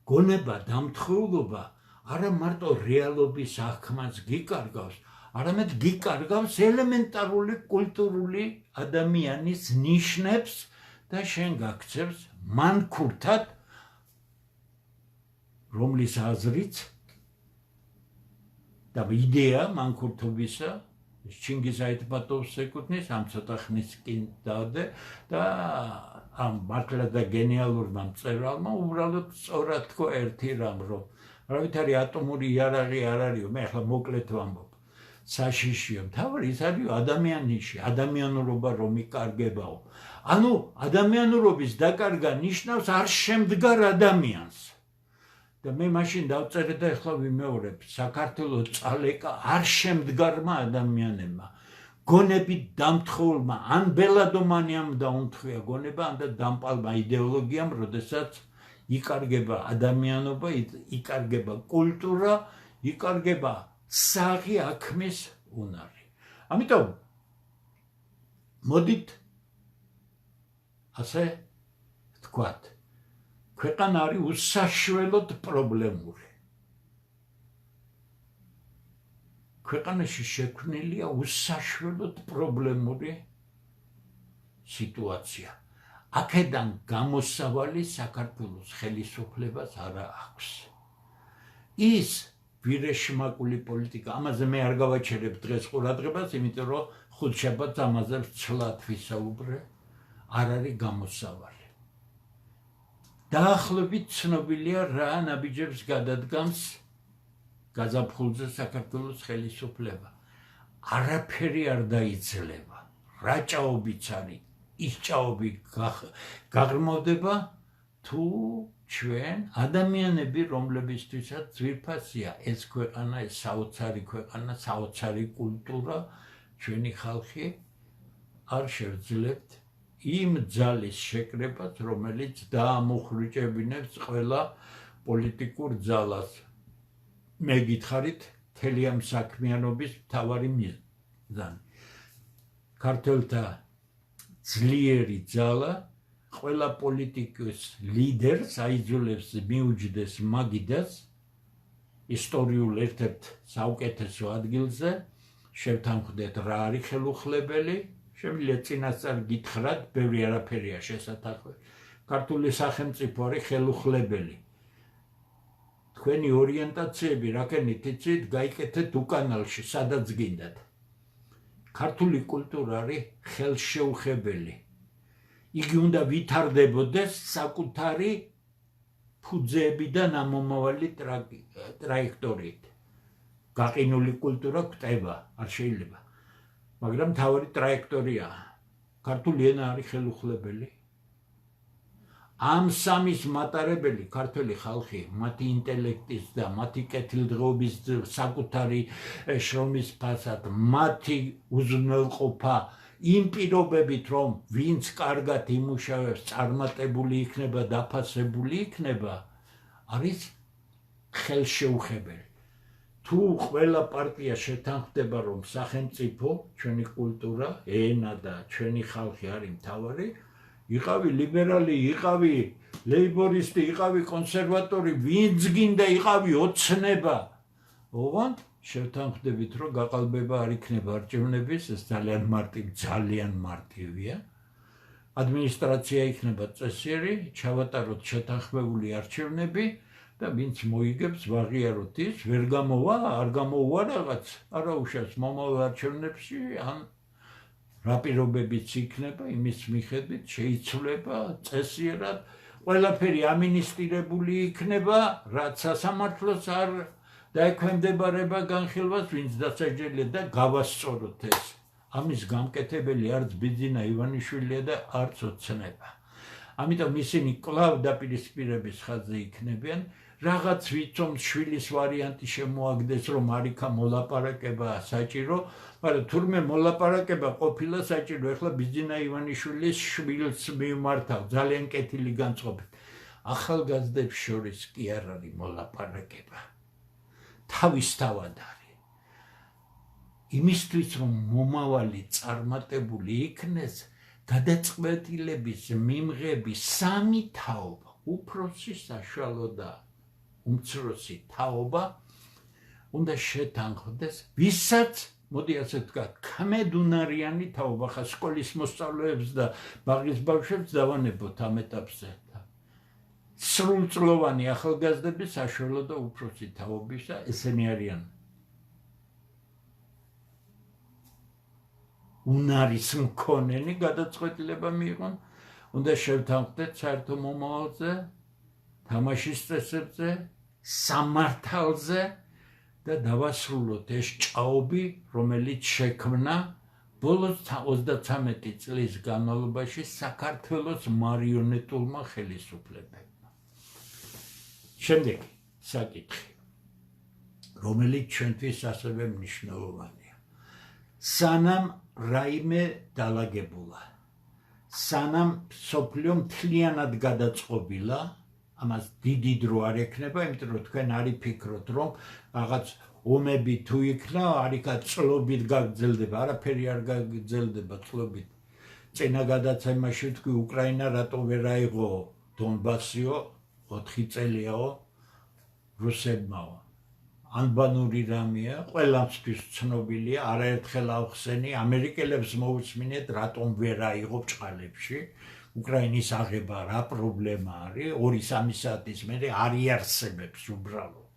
გონება, დამთხეულობა არა მარტო რეალობის აღქმას გიკარგავს, არამედ გიკარგავს ელემენტარული კულტურული ადამიანის ნიშნებს და შენ გაქცევს მანქურთად, რომლის აზრით და იდეა მანქურთობისა ჩინგიზ აიტბატოვს ეკუთვნის, ამ ცოტა ხნის წინ დავდე და ამ მართლა და გენიალურმა მწერალმა უბრალოდ სწორად თქვა ერთი რამ, რომ არავითარი ატომური იარაღი არ არისო, მე ახლა მოკლედ ვამბობ. საშიშიო, მთავარი ის არის ადამიანიში, ადამიანურობა რომ იკარგებაო. ანუ ადამიანურობის დაკარგა ნიშნავს არ შემდგარ ადამიანს. და მე მაშინ დავწერე და ახლა ვიმეორებ, საქართველოს წალეკა არ შემდგარმა ადამიანებმა. გონებით დამთხოვლმა ან ბელადომანიამ დაუნთქვია გონება, ან და დამპალმა იდეოლოგიამ, როდესაც იკარგება ადამიანობა, იკარგება კულტურა, იკარგება საღი აქმის უნარი. ამიტომ მოდით ასე ვთქვათ, ქვეყანა არის უსაშველოდ პრობლემური. ქვეყანაში შექმნილია უსაშველოდ პრობლემური სიტუაცია. აქედან გამოსავალი საქართველოს ხელისუფლებას არა აქვს. ის ვირეშმაკული პოლიტიკა, ამაზე მე არ გავაჩერებ დღეს ყურადღებას, იმიტომ რომ ხუთშაბათს ამაზე ცვლად ვისაუბრე, არ არის გამოსავალი. დაახლოებით ცნობილია რა ნაბიჯებს გადადგამს გაზაფხულზე საქართველოს ხელისუფლება. არაფერი არ დაიძლება. რა ჭაობიც არის, ის ჭაობი გაღრმავდება თუ ჩვენ ადამიანები, რომლებისთვისაც ძვირფასია ეს ქვეყანა, ეს საოცარი ქვეყანა, საოცარი კულტურა, ჩვენი ხალხი არ შევძლებთ იმ ძალის შეკრებას, რომელიც დაამოხრიჭებინებს ყველა პოლიტიკურ ძალას. მე გითხარით, მთელი ამ საქმიანობის მთავარი მიზანი. ქართველთა ძლიერი ძალა ყველა პოლიტიკის ლიდერს აიძულებს მიუჯდეს მაგიდას ისტორიულ ერთ-ერთ საუკეთესო ადგილზე, შევთანხმდეთ რა არის ხელუხლებელი, შემიძლია წინასწარ გითხრათ, ბევრი არაფერია შესაძლებელი. ქართული სახელმწიფო არის ხელუხლებელი. თქვენი ორიენტაციები რაკენით იცით, გაიკეთეთ უკანალში, სადაც გინდათ. ქართული კულტურა არის ხელშეუხებელი. იგი უნდა ვითარდებოდეს საკუთარი ფუძეებიდან ამომავალი ტრაექტორიით. გაყინული კულტურა კვდება, არ შეიძლება. მაგრამ მთავარი ტრაექტორია. ქართული ენა არის ხელუხლებელი. ამ სამის მატარებელი ქართველი ხალხი, მათი ინტელექტის და მათი კეთილდღეობის საკუთარი შრომის ფასად, მათი უზრუნველყოფა იმ პირობებით, რომ ვინც კარგად იმუშავებს, წარმატებული იქნება, დაფასებული იქნება, არის ხელშეუხებელი. თუ ყველა პარტია შეთანხმდება, რომ სახელმწიფო, ჩვენი კულტურა, ენა და ჩვენი ხალხი არის მთავარი, იყავი ლიბერალი, იყავი ლეიბორისტი, იყავი კონსერვატორი, ვინც გინდა იყავი ოცნება. ოღონდ შევთანხმდებით, რომ გაყალბება არ იქნება არჩევნების, ეს ძალიან მარტივია. ადმინისტრაცია იქნება წესიერი, ჩავატაროთ შეთანხმებული არჩევნები და ვინც მოიგებს, ვაღიაროთ ის, ვერ გამოვა, არ გამოვა რაღაც, არა უშავს მომავალ არჩევნებში, ან რა პირობებიც იქნება, იმის მიხედვით შეიცვლება წესიერად, ყველაფერი ამინისტრირებული იქნება, რაც სასამართლოს არ დაექვემდებარება განხილვას, ვინც დასაჯელია და გავასწოროთ ეს. ამის გამკეთებელი არც ბიძინა ივანიშვილია და არც ოცნება. ამიტომ ისინი კვლავ დაპირისპირების ხაზზე იქნებიან, რაღაც ვიცომ შვილის ვარიანტი შემოაგდეს, რომ არ იქა მოლაპარაკება საჭირო, მაგრამ თურმე მოლაპარაკება ყოფილა საჭირო, ეხლა ბიძინა ივანიშვილის შვილს მიმართავ, ძალიან კეთილი განწყობით. ახალგაზრდებს შორის კი არ არის მოლაპარაკება. თავისთავად არის. იმისთვის, რომ მომავალი წარმატებული იქნეს, გადაწყვეტილების მიმღების სამი თაობა, უფროსი, საშუალო და უმცროსი თაობა უნდა შეთანხმდეს, ვისაც, მოდი ასე ვთქვათ, ქმედუნარიანი თაობა, ხა სკოლის მოსწავლეებს და ბაღის ბავშვებს დავანებოთ ამ ეტაპზე. სრულწლოვანი ახალგაზრდები, საშუალო და უფროსი თაობისა, ესენი არიან უნარის მქონენი გადაწყვეტილება მიიღონ, უნდა შევთანხმდეთ საერთო მომავალზე, თამაშის წესებზე, სამართალზე და დავასრულოთ ეს ჭაობი, რომელიც შექმნა ბოლოს 33 წლის განმავლობაში საქართველოს მარიონეტულმა ხელისუფლებებმა. შემდეგი საკითხი, რომელიც ჩვენთვის ასევე მნიშვნელოვანია. სანამ რაიმე დალაგებულა, სანამ სოფლიო მთლიანად გადაწყობილა, ამას დიდი დრო არ ექნება, იმიტომ რომ თქვენ არ იფიქროთ, რომ რაღაც ომები თუ იქნა, არიქა წლობით გაგრძელდება, არაფერი არ გაგრძელდება წლობით. წინა გადაცემაში თქვი უკრაინა რატო ვერ აიღო დონბასიო 4 წელიაო რუსებმაო. ანბანური რამეა, ყველასთვის ცნობილია, არაერთხელ ავხსენი, ამერიკელებს მოусმინეთ, რატომ ვერ აიღო ბჭყალებში. უკრაინის აღება რა პრობლემა არის, 2-3 საათის მერე არ იარსებებს უბრალოდ.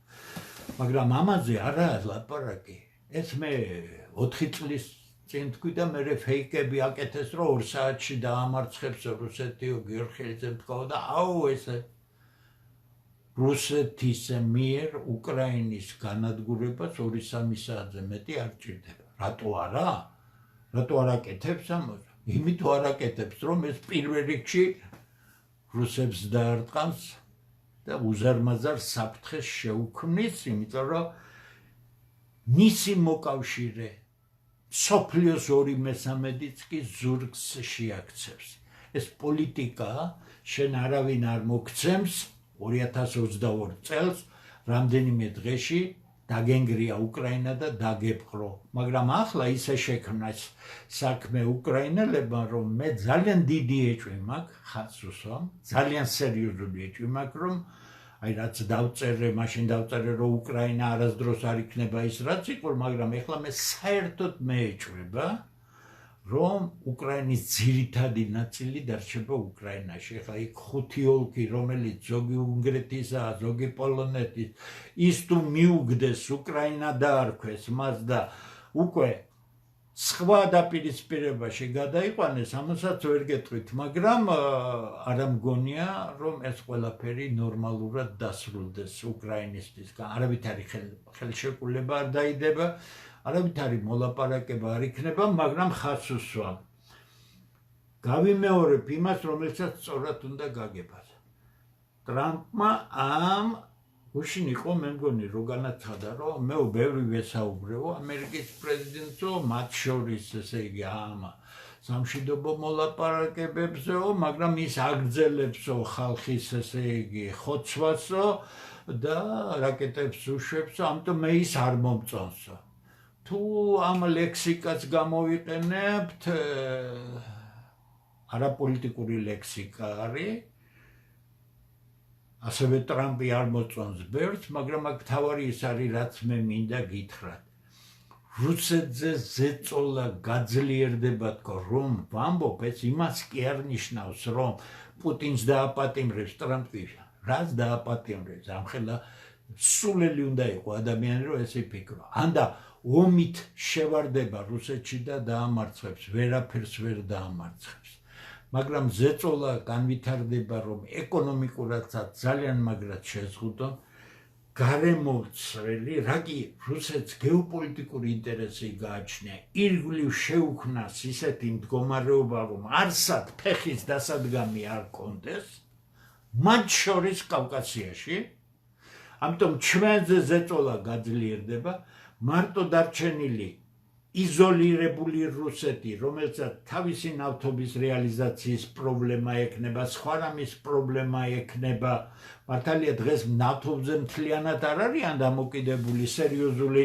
მაგრამ ამაზე არაა ლაპარაკი. ეს მე 4 წლის წინ თქვი და მე ფეიკები აკეთეს, რომ 2 საათში დაამარცხებს რუსეთიო გიორხელიძე თქვა და აუ ესე რუსეთის მიერ უკრაინის განადგურებას 2-3 საათზე მეტი არ ჭირდება. რატო არა? რატო არ აკეთებს ამას? იმიტომ არ აკეთებს, რომ ეს პირველ რიგში რუსებს დაარტყამს და უზარმაზარ საფრთხეს შეუქმნის, იმიტომ რომ მისი მოკავშირე სოფლიოს 2/3-იც კი ზურგს შეაქცევს. ეს პოლიტიკა შენ არავინ არ მოგცემს 2022 წელს რამდენიმე დღეში დაგენგრია უკრაინა და დაგეპყრო. მაგრამ ახლა ისე შექმნას საქმე უკრაინელებმა, რომ მე ძალიან დიდი ეჭვი მაქვს ხაზს უსვამ, ძალიან სერიოზული ეჭვი მაქვს, რომ აი რაც დავწერე, მაშინ დავწერე, რომ უკრაინა არასდროს არ იქნება ის რაც იყო, მაგრამ ეხლა მე საერთოდ მეეჭვება, რომ უკრაინის ძირითადი ნაწილი დარჩება უკრაინაში. ეხლა იქ 5 ოლქი, რომელიც ზოგი უნგრეთისა, ზოგი პოლონეთის, ის თუ მიუგდეს უკრაინა დაარქვეს მას და უკვე სხვა დაპირისპირებაში გადაიყვანეს, ამასაც ვერ გეტყვით, მაგრამ არ მგონია, რომ ეს ყველაფერი ნორმალურად დასრულდეს უკრაინისთვის. არავითარი ხელშეკრულება არ დაიდება, არავითარი მოლაპარაკება არ იქნება, მაგრამ ხაზს უსვამ. გავიმეორებ იმას, რომელსაც სწორად უნდა გაგებათ. ტრამპმა ამ გუშინ იყო, მე მგონი რო განაცხადა, რომ მე ბევრი ვესაუბრეო ამერიკის პრეზიდენტო, მათ შორის ესე იგი ამ სამშვიდობო მოლაპარაკებებზეო, მაგრამ ის აგრძელებსო ხალხის ესე იგი ხოცვასო და რაკეტებს უშვებსო, ამიტომ მე ის არ მომწონსო. თუ ამ ლექსიკას გამოვიყენებთ, არაპოლიტიკური ლექსიკა არის, ასევე ტრამპი არ მოწონს ბევრს, მაგრამ აქ თავარი ის არის, რაც მე მინდა გითხრათ. რუსეთზე ზეწოლა გაძლიერდება თქო, რომ ვამბობ, ეს იმას კი არ ნიშნავს, რომ პუტინს დააპატიმრებს ტრამპი, რაც დააპატიმრებს, ამხელა სულელი უნდა იყო ადამიანი, რომ ესე იფიქრო. ანდა ომით შევარდება რუსეთში და დაამარცხებს, ვერაფერს ვერ დაამარცხებს. მაგრამ ზეწოლა განვითარდება, რომ ეკონომიკურადაც ძალიან მაგრად შეზღუდონ, გარემომცველი, რა კი რუსეთს გეოპოლიტიკური ინტერესი გააჩნია, ირგვლივ შეუქმნას ისეთი მდგომარეობა, რომ არსად ფეხის დასადგამი არ კონდეს, მათ შორის კავკასიაში, ამიტომ ჩვენზე ზეწოლა გაძლიერდება, მარტო დარჩენილი იზოლირებული რუსეთი, რომელსაც თავისი ნავთობის რეალიზაციის პრობლემა ექნება, სხვა რამის პრობლემა ექნება, მართალია დღეს ნავთობზე მთლიანად არ არიან დამოკიდებული, სერიოზული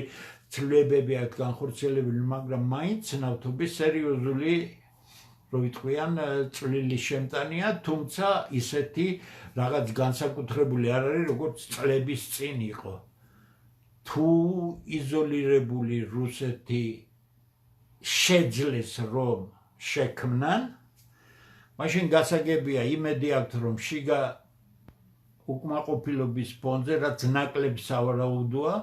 ცვლილებები აქვს განხორციელებული, მაგრამ მაინც ნავთობის სერიოზული, რო ვიტყვიან, წვლილი შემტანია, თუმცა ისეთი რაღაც განსაკუთრებული არ არის, როგორც წლების წინ იყო. თუ იზოლირებული რუსეთი შეძლეს რომ შექმნან, მაშინ გასაგებია იმედი აქვთ, რომ შიგა უკმაყოფილობის ფონზე, რაც ნაკლებ სავარაუდოა,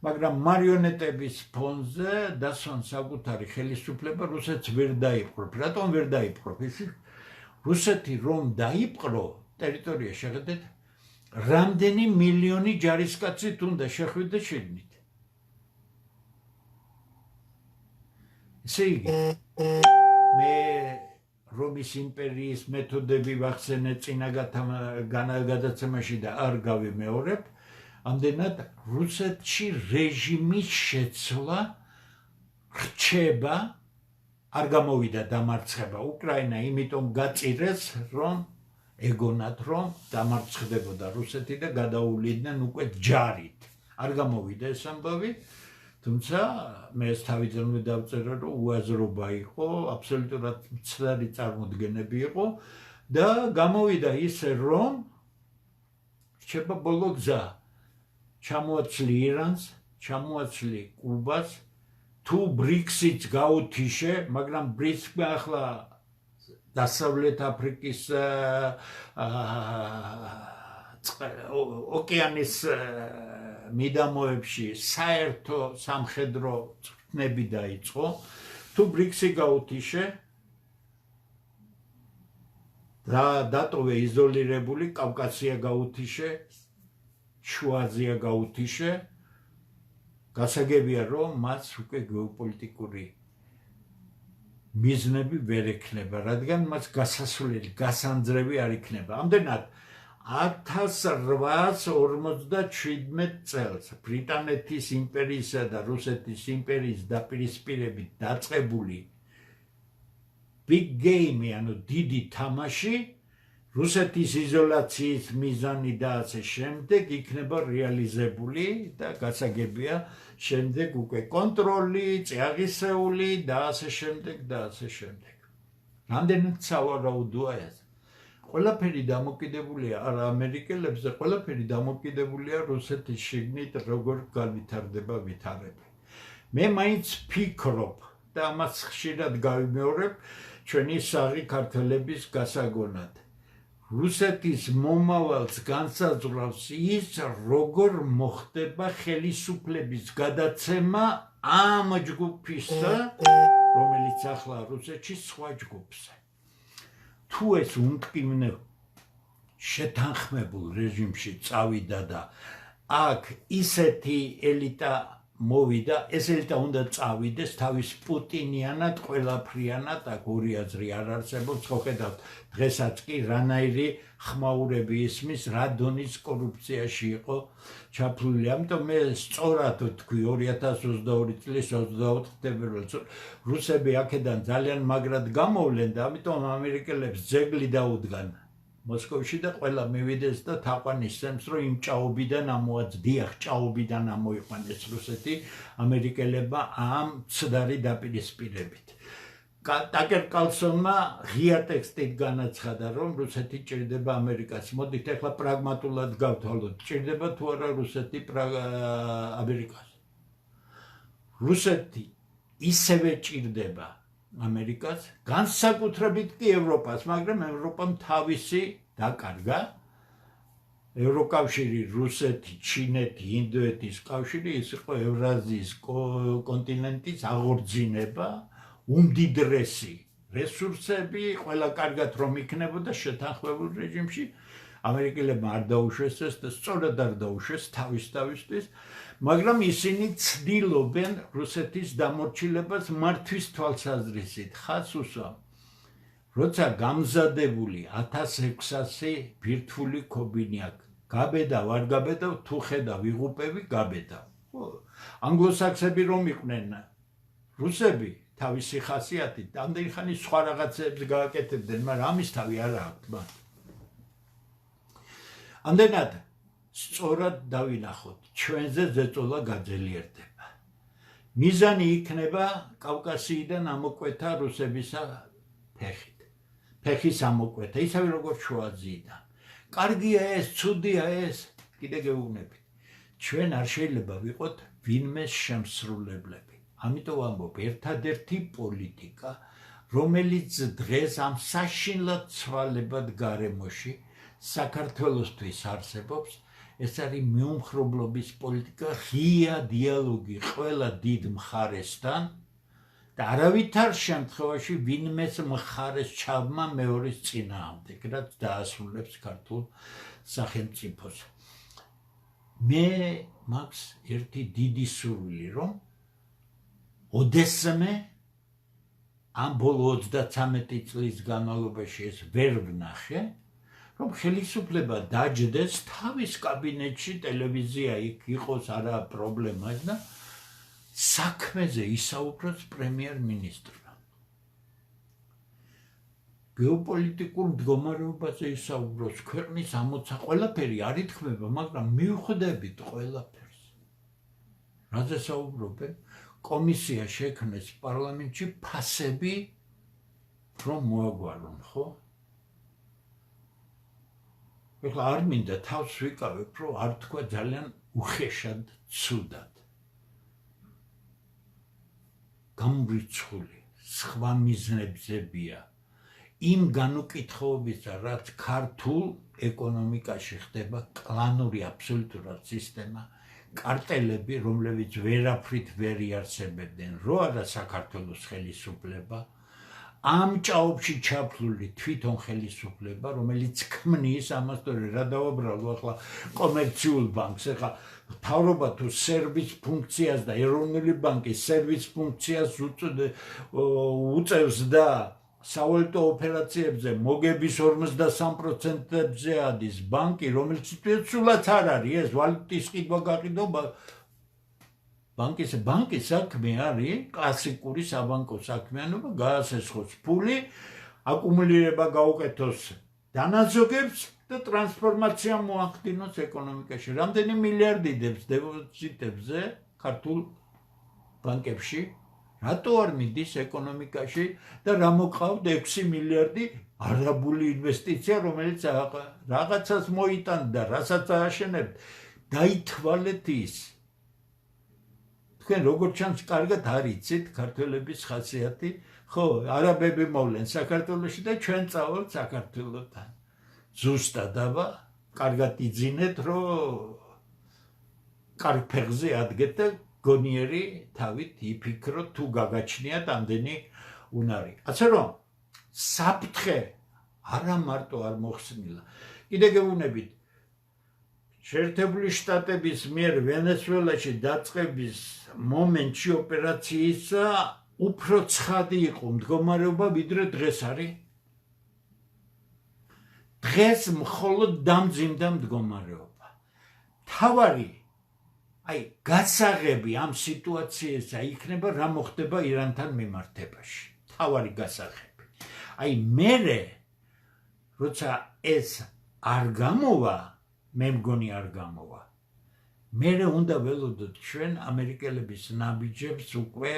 მაგრამ მარიონეტების ფონზე დასვან საკუთარი ხელისუფლება რუსეთს ვერ დაიპყრობ. რატომ ვერ დაიპყრობ? რუსეთი რომ დაიპყრო ტერიტორია, შეხედეთ, რამდენი მილიონი ჯარისკაცით უნდა შეხვიდე შიგნით. ესე იგი, მე რომის იმპერიის მეთოდები ვახსენე წინა გადაცემაში და არ გავიმეორებ, ამდენად რუსეთში რეჟიმის შეცვლა რჩება არ გამოვიდა დამარცხება უკრაინა იმიტომ გაწირეს რომ ეგონათ რომ დამარცხდებოდა რუსეთი და გადაუვლიდნენ უკვე ჯარით არ გამოვიდა ეს ამბავი თუმცა მე ეს თავიდანვე დავწერა რომ უაზრობა იყო აბსოლუტურად მცდარი წარმოდგენები იყო და გამოვიდა ისე რომ რჩება ბოლო გზა ჩამოაცლი ირანს ჩამოაცლი კუბას თუ ბრიქსიც გაუთიშე მაგრამ ბრიქსმა ახლა დასავლეთ აფრიკის ოკეანის მიდამოებში საერთო სამხედრო წვრთნები დაიწყო თუ ბრიქსი გაუთიშე და დატოვე იზოლირებული კავკასია გაუთიშე შუა აზია გაუთიშე გასაგებია რომ მას უკვე გეოპოლიტიკური მიზნები ვერ ექნება რადგან მას გასასვლელი გასანძრევი არ იქნება ამდენად 1857 წელს ბრიტანეთის იმპერიისა და რუსეთის იმპერიის დაპირისპირებით დაწყებული big game ანუ დიდი თამაში რუსეთის იზოლაციის მიზანი და ასე შემდეგ იქნება რეალიზებული და გასაგებია შემდეგ უკვე კონტროლი, წიაღისეული და ასე შემდეგ და ასე შემდეგ. რამდენად სავარაუდოა ეს? ყველაფერი დამოკიდებულია არა ამერიკელებზე, ყველაფერი დამოკიდებულია რუსეთის შიგნით როგორ განვითარდება ვითარება. მე მაინც ფიქრობ და ამას ხშირად გავიმეორებ ჩვენი საღი ქართველების გასაგონად. რუსეთის მომავალს განსაზღვრავს ის, როგორ მოხდება ხელისუფლების გადაცემა ამ ჯგუფისა, რომელიც ახლა რუსეთში სხვა ჯგუფზე. თუ ეს უმტკივნე შეთანხმებულ რეჟიმში წავიდა და აქ ისეთი ელიტა მოვიდა, ეს ელიტა უნდა წავიდეს თავის პუტინიანად, ყველაფრიანად, აქ ორი აზრი არ არსებობს, ხო ხედავთ, დღესაც კი რანაირი ხმაურები ისმის, რა დონის კორუფციაში იყო ჩაფლული. ამიტომ მე სწორად თქვი 2022 წლის 24 თებერვალს რუსები აქედან ძალიან მაგრად გამოვლენ და ამიტომ ამერიკელებს ძეგლი დაუდგან მოსკოვში და ყველა მივიდეს და თაყვანისცემს რომ იმ ჭაობიდან ამოაძდიახ ჭაობიდან ამოიყვანეს რუსეთი ამერიკელებმა ამ ცდარი დაპირისპირებით. ტაკერ კალსონმა ღია ტექსტით განაცხადა რომ რუსეთი ჭირდება ამერიკას. მოდით ახლა პრაგმატულად გავთვალოთ, ჭირდება თუ არა რუსეთი ამერიკას. რუსეთი ისევე ჭირდება ამერიკას, განსაკუთრებით კი ევროპას, მაგრამ ევროპამ თავისი დაკარგა. ევროკავშირი, რუსეთი, ჩინეთი, ინდოეთის კავშირი ის იყო ევრაზიის კონტინენტის აღორძინება, უმდიდრესი რესურსები, ყველა კარგად რომ იქნებოდა შეთანხმებულ რეჟიმში, ამერიკელებმა არ დაუშვეს ეს და სწორად არ დაუშვეს თავისთვის, მაგრამ ისინი ცდილობენ რუსეთის დამორჩილებას მართვის თვალსაზრისით. ხას უსვამ, როცა გამზადებული 1600 ბირთვული ქობინი აქვს, გაბედავ, არ გაბედავ, თუ ხედავ, იღუპები, გაბედავ. ანგლოსაქსები რომ იყვნენ რუსები თავისი ხასიათით, ამდენი ხანი სხვა რაღაცებს გააკეთებდნენ, მაგრამ ამის თავი არ აქვს მათ. ამდენად სწორად დავინახოთ, ჩვენზე ზეწოლა გაძლიერდება. მიზანი იქნება კავკასიიდან ამოკვეთა რუსებისა ფეხით. ფეხის ამოკვეთა, ისევე როგორც შუა აზიიდან. კარგია ეს, ცუდია ეს, კიდე გეუბნებით. ჩვენ არ შეიძლება ვიყოთ ვინმეს შემსრულებლები. ამიტომ ამბობ, ერთადერთი პოლიტიკა, რომელიც დღეს ამ საშინლად ცვალებად გარემოში საქართველოსთვის არსებობს, ეს არის მეუმხრობლობის პოლიტიკა, ღია დიალოგი ყველა დიდ მხარესთან და არავითარ შემთხვევაში ვინმეს მხარეს ჩავმა მეორის წინააღმდეგ, რაც დაასრულებს ქართულ სახელმწიფოს. მე მაქვს ერთი დიდი სურვილი, რომ ოდესმე ამ ბოლო 33 წლის განმავლობაში ეს ვერ ვნახე, რომ ხელისუფლება დაჯდეს თავის კაბინეტში, ტელევიზია იქ იყოს, არა პრობლემა და საქმეზე ისაუბროს პრემიერ-მინისტრმა. გეოპოლიტიკურ მდგომარეობაზე ისაუბროს, ქვეყნის ამოცა ყველაფერი არ ითქმება, მაგრამ მივხვდებით ყველაფერს. რაზე საუბრობენ? კომისია შექმნეს პარლამენტში ფასები რომ მოაგვარონ, ხო? ეხლა არ მინდა თავს ვიკავებ, რომ არ თქვა ძალიან უხეშად, ცუდად. გამრიცხული, სხვა მიზნებზებია. იმ განუკითხაობისა, რაც ქართულ ეკონომიკაში ხდება, კლანური აბსოლუტურად სისტემა, კარტელები, რომლებიც ვერაფრით ვერ იარსებებდნენ, რო არა საქართველოს ხელისუფლება, ამ ჭაობში ჩაფლული თვითონ ხელისუფლება, რომელიც ქმნის ამას, რა დავაბრალო ახლა კომერციულ ბანკს, ახლა მთავრობა თუ სერვის ფუნქციას და ეროვნული ბანკი სერვის ფუნქციას უწევს და სავალუტო ოპერაციებზე მოგების 53%-ზე ადის ბანკი, რომელიც სულაც არ არის ეს ვალუტის ყიდვა გაყიდვა ბანკის საქმე არის კლასიკური საბანკო საქმიანობა, გაასესხოს ფული, აკუმულირება გაუკეთოს დანაზოგებს და ტრანსფორმაცია მოახდინოს ეკონომიკაში. რამდენი მილიარდი დებს დეპოზიტებზე ქართულ ბანკებში, რატო არ მიდის ეკონომიკაში და რა მოყავთ 6 მილიარდი არაბული ინვესტიცია, რომელიც რაღაცას მოიტანდა, რასაც ააშენებთ, დაითვალეთ ის. თქვენ როგორ ჩანს კარგად არ იცით ქართველების ხასიათი, ხო, არაბები მოვლენ საქართველოში და ჩვენ წავალთ საქართველოსთან. ზუსტად აბა, კარგად იძინეთ, რომ კარგ ფეხზე ადგეთ და გონიერი თავით იფიქროთ, თუ გაგაჩნიათ ამდენი უნარი. ასე რომ საფრთხე არა მარტო არ მოხსნილა. კიდე გეუბნებით, შეერთებული შტატების მიერ ვენესუელაში დაწყების მომენტში ოპერაციისა უფრო ცხადი იყო მდგომარეობა, ვიდრე დღეს არის. დღეს მხოლოდ დამძიმდა მდგომარეობა. თავარი გასაღები ამ სიტუაციისა იქნება, რა მოხდება ირანთან მიმართებაში. თავარი გასაღები. მერე, როცა ეს არ გამოვა, მე მგონი არ გამოვა. მერე უნდა ველოდოთ ჩვენ ამერიკელების ნაბიჯებს უკვე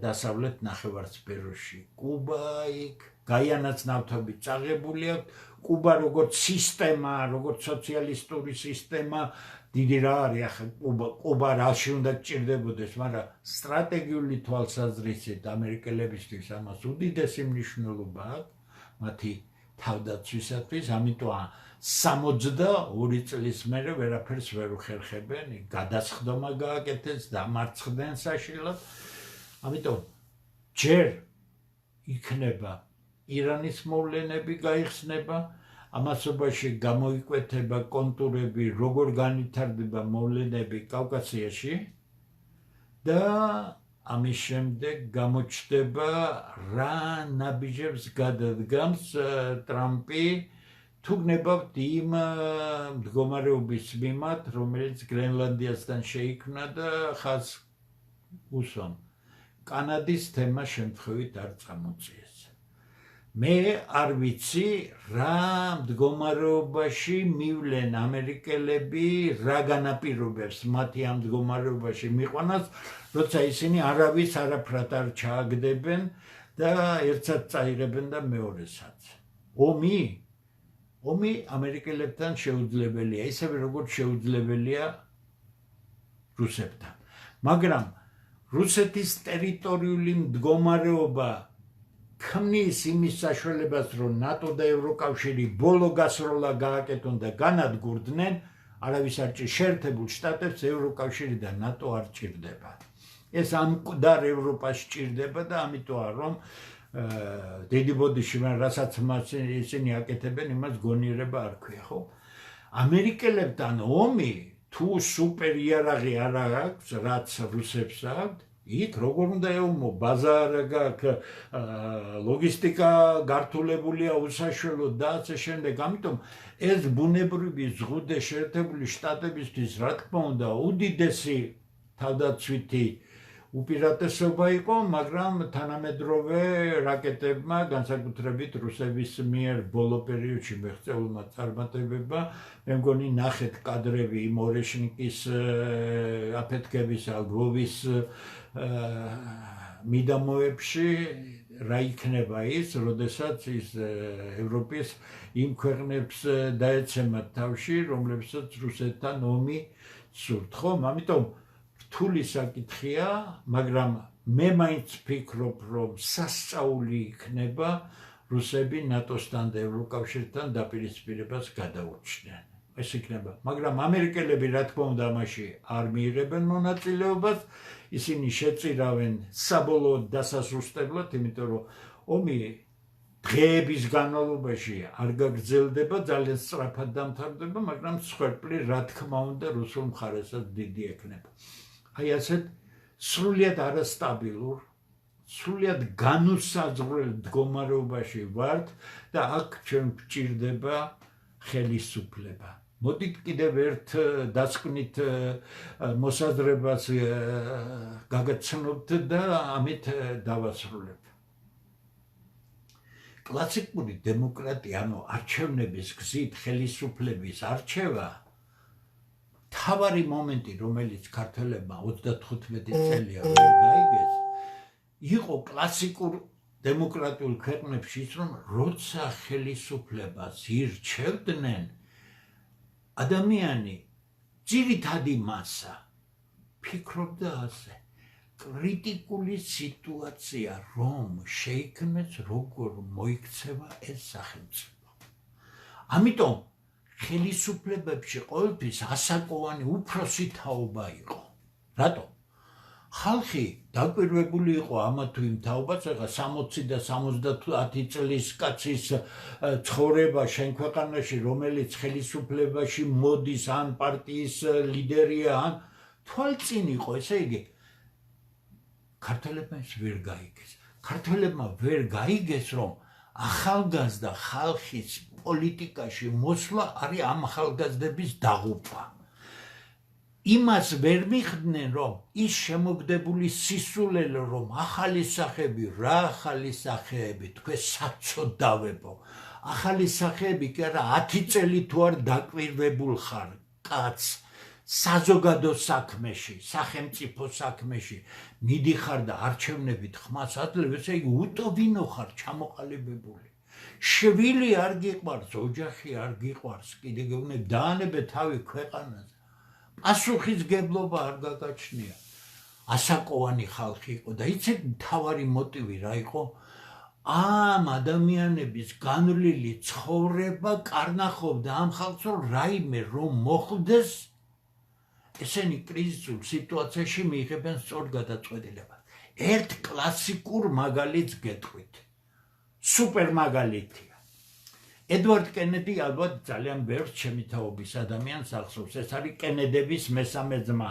დასავლეთ ნახევარსფეროში. კუბა იქ, გაიანაც ნავთობით წაღებული აქვს, კუბა როგორც სისტემა, როგორც სოციალისტური სისტემა, დიდი რა არის ახლა კუბა რაში უნდა გჭირდებოდეს, მაგრამ სტრატეგიული თვალსაზრისით ამერიკელებისთვის ამას უდიდესი მნიშვნელობა აქვს მათი თავდაცვისათვის, ამიტომ 62 წლის მერე ვერაფერს ვერ უხერხებენ, გადასხდომა გააკეთეს, დამარცხდნენ საშინლად. ამიტომ ჯერ იქნება ირანის მოვლენები გაიხსნება, ამასობაში გამოიკვეთება კონტურები, როგორ განვითარდება მოვლენები კავკასიაში და ამის შემდეგ გამოჩნდება რა ნაბიჯებს გადადგამს ტრამპი თუ გნებავთ იმ მდგომარეობის მიმართ, რომელიც გრენლანდიასთან შეიქმნა და ხაზს უსვამ. კანადის თემა შემთხვევით არ წამოწიეს. მე არ ვიცი რა მდგომარეობაში მივლენ ამერიკელები, რა განაპირობებს მათი ამ მდგომარეობაში მიყვანას, როცა ისინი არავის არაფრად არ ჩააგდებენ და ერთსაც წაიღებენ და მეორესაც. ომი ამერიკელებთან შეუძლებელია, ისევე როგორც შეუძლებელია რუსებთან. მაგრამ რუსეთის ტერიტორიული მდგომარეობა ქმნის იმის საშუალებას, რომ ნატო და ევროკავშირი ბოლო გასროლა გააკეთონ და განადგურდნენ, არავის არ ჭირდება, შეერთებულ შტატებს ევროკავშირი და ნატო არ ჭირდება. ეს ამ მკვდარ ევროპას ჭირდება და ამიტოა რომ დიდი ბოდიში, რასაც ისინი აკეთებენ, იმას გონიერება არ ქვია, ხო? ამერიკელებთან ომი თუ სუპერ იარაღი არ აქვს, რაც რუსებს აქვს, იქ როგორ უნდა ეომო, ბაზარი გაქვს, ლოგისტიკა გართულებულია უსაშველოდ და ასე შემდეგ. ამიტომ ეს ბუნებრივი ზღუდე შეერთებული შტატებისთვის, რა თქმა უნდა, უდიდესი თავდაცვითი უპირატესობა იყო, მაგრამ თანამედროვე რაკეტებმა, განსაკუთრებით რუსების მიერ ბოლო პერიოდში მიღწეულმა წარმატებებმა, მე მგონი ნახეთ კადრები იმ ორეშნიკის აფეთქებისა, ლვოვის მიდამოებში, რა იქნება ის, როდესაც ის ევროპის იმ ქვეყნებს დაეცემათ თავში, რომლებსაც რუსეთთან ომი სურთ, ხომ? ამიტომ რთული საკითხია, მაგრამ მე მაინც ვფიქრობ, რომ სასწაული იქნება რუსები ნატოსთან და ევროკავშირთან დაპირისპირებას გადაურჩნენ. ეს იქნება, მაგრამ ამერიკელები რა თქმა უნდა ამაში არ მიიღებენ მონაწილეობას, ისინი შეწირავენ საბოლოოდ დასასუსტებლად, იმიტომ რომ ომი დღეების განმავლობაში არ გაგრძელდება, ძალიან სწრაფად დამთავრდება, მაგრამ სხერპლი რა თქმა უნდა რუსულ მხარესაც დიდი ექნება. აი ასეთ სრულიად არასტაბილურ, სრულიად განუსაზღვრელ მდგომარეობაში ვართ და აქ ჩვენ გვჭირდება ხელისუფლება. მოდით კიდევ ერთ დასკვნით მოსაზრებას გაგაცნობთ და ამით დავასრულებ. კლასიკური დემოკრატია, ანუ არჩევნების გზით ხელისუფლების არჩევა, თავარი მომენტი, რომელიც ქართველებმა 35 წელია ვერ გაიგეს, იყო კლასიკურ დემოკრატიულ ქვეყნებში ის, რომ როცა ხელისუფლებას ირჩევდნენ, ადამიანი ძირითადი მასა ფიქრობდა ასე, კრიტიკული სიტუაცია რომ შეიქმნეს, როგორ მოიქცევა ეს სახელმწიფო. ამიტომ ხელისუფლებებში ყოველთვის ასაკოვანი უფროსი თაობა იყო. რატომ? ხალხი დაკვირვებული იყო ამა თუ იმ თაობას, ეხლა 60 და 70 წლის კაცის ცხოვრება შენ ქვეყანაში, რომელიც ხელისუფლებაში მოდის, ან პარტიის ლიდერია, ან თვალწინ იყო, ესე იგი ქართველებმა ეს ვერ გაიგეს. ქართველებმა ვერ გაიგეს, რომ ახალგაზრდა ხალხის პოლიტიკაში მოსვლა არის ამ ახალგაზრდების დაღუპვა. იმას ვერ მიხდნენ, რომ ის შემოგდებული სისულელე, რომ ახალი სახეები, რა ახალი სახეები, თქვენ საწოდავებო. ახალი სახეები კი არა, 10 წელი თუ არ დაკვირვებულ ხარ, კაც, საზოგადო საქმეში, სახელმწიფო საქმეში, მიდიხარ და არჩევნებით ხმას ადლევ, ესე იგი უტოვინო ხარ ჩამოყალიბებული. შვილი არ გიყვარს, ოჯახი არ გიყვარს, კიდე გეუბნები დაანებე თავი ქვეყანაზე. პასუხისგებლობა არ გაგაჩნია. ასაკოვანი ხალხი იყო და იცით მთავარი მოტივი რა იყო? ამ ადამიანების განვლილი ცხოვრება კარნახობდა ამ ხალხს, რომ რაიმე რომ მოხდეს, ესენი კრიზისულ სიტუაციაში მიიღებენ სწორ გადაწყვეტილებას. ერთ კლასიკურ მაგალითს გეტყვით. სუპერ მაგალითია. ედვარდ კენედი ალბათ ძალიან ბევრ ჩემი თაობის ადამიანს ახსოვს. ეს არის კენედების მესამე ძმა.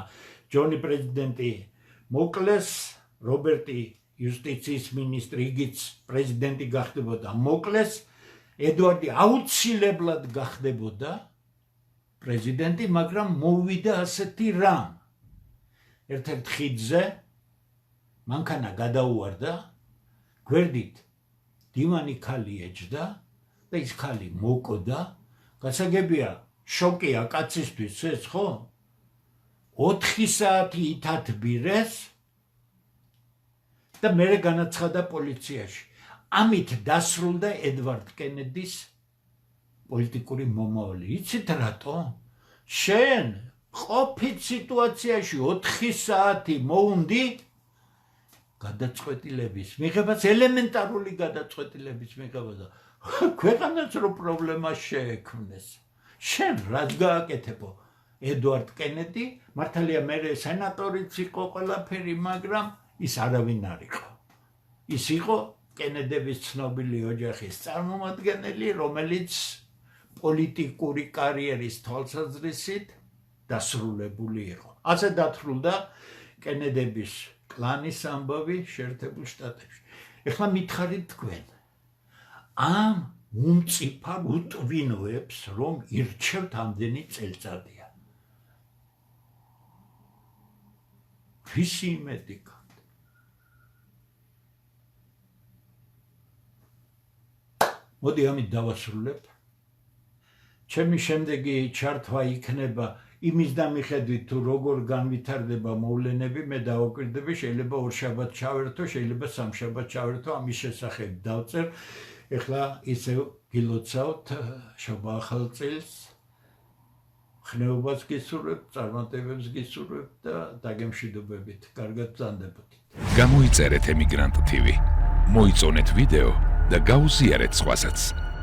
ჯონი პრეზიდენტი მოკლეს, რობერტი იუსტიციის მინისტრი, იგიც პრეზიდენტი გახდებოდა, მოკლეს, ედვარდი აუცილებლად გახდებოდა პრეზიდენტი, მაგრამ მოვიდა ასეთი რამ. ერთ-ერთ ხიდზე მანქანა გადაუვარდა, გვერდით დივანი ქალი ეჯდა და ის ქალი მოკოდა, გასაგებია შოკია კაცისთვის ეს, ხო? 4 საათი ითათბირეს და მერე განაცხადა პოლიციაში. ამით დასრულდა ედვარდ კენედის პოლიტიკური მომავალი. იცით რატო? შენ ყოფით სიტუაციაში 4 საათი მოუნდი გადაწყვეტილების მიღებას, ელემენტარული გადაწყვეტილების მიღებას და ქვეყანას რო პრობლემა შეექმნეს. შენ რაც გააკეთებო? ედვარდ კენედი, მართალია მე სენატორიც იყო ყველაფერი, მაგრამ ის არავინ არ იყო. ის იყო კენედების ცნობილი ოჯახის წარმომადგენელი, რომელიც პოლიტიკური კარიერის თვალსაზრისით დასრულებული იყო. ასე დათრულდა კენედების კლანის ამბავი შეერთებულ შტატებში. ეხლა მითხარით თქვენ, ამ უმწიფარ უტვინოებს რომ ირჩევთ ამდენი წელწადია. ვისი იმედი გაქვთ? მოდი ამით დავასრულებ. ჩემი შემდეგი ჩართვა იქნება იმის დამიხედვით თუ როგორ განვითარდება მოვლენები, მე დავაკვირდები, შეიძლება ორ შაბათს ჩავერთო, შეიძლება სამ შაბათს ჩავერთო, ამის შესახებ დავწერ. ეხლა ისევ გილოცავთ შობა ახალ წელს. ხნეობას გისურვებთ, წარმატებებს გისურვებთ და დაგემშვიდობებით. კარგად ბრძანდებოდით. გამოიწერეთ ემიგრანტ TV. მოიწონეთ ვიდეო და გაუზიარეთ სხვასაც.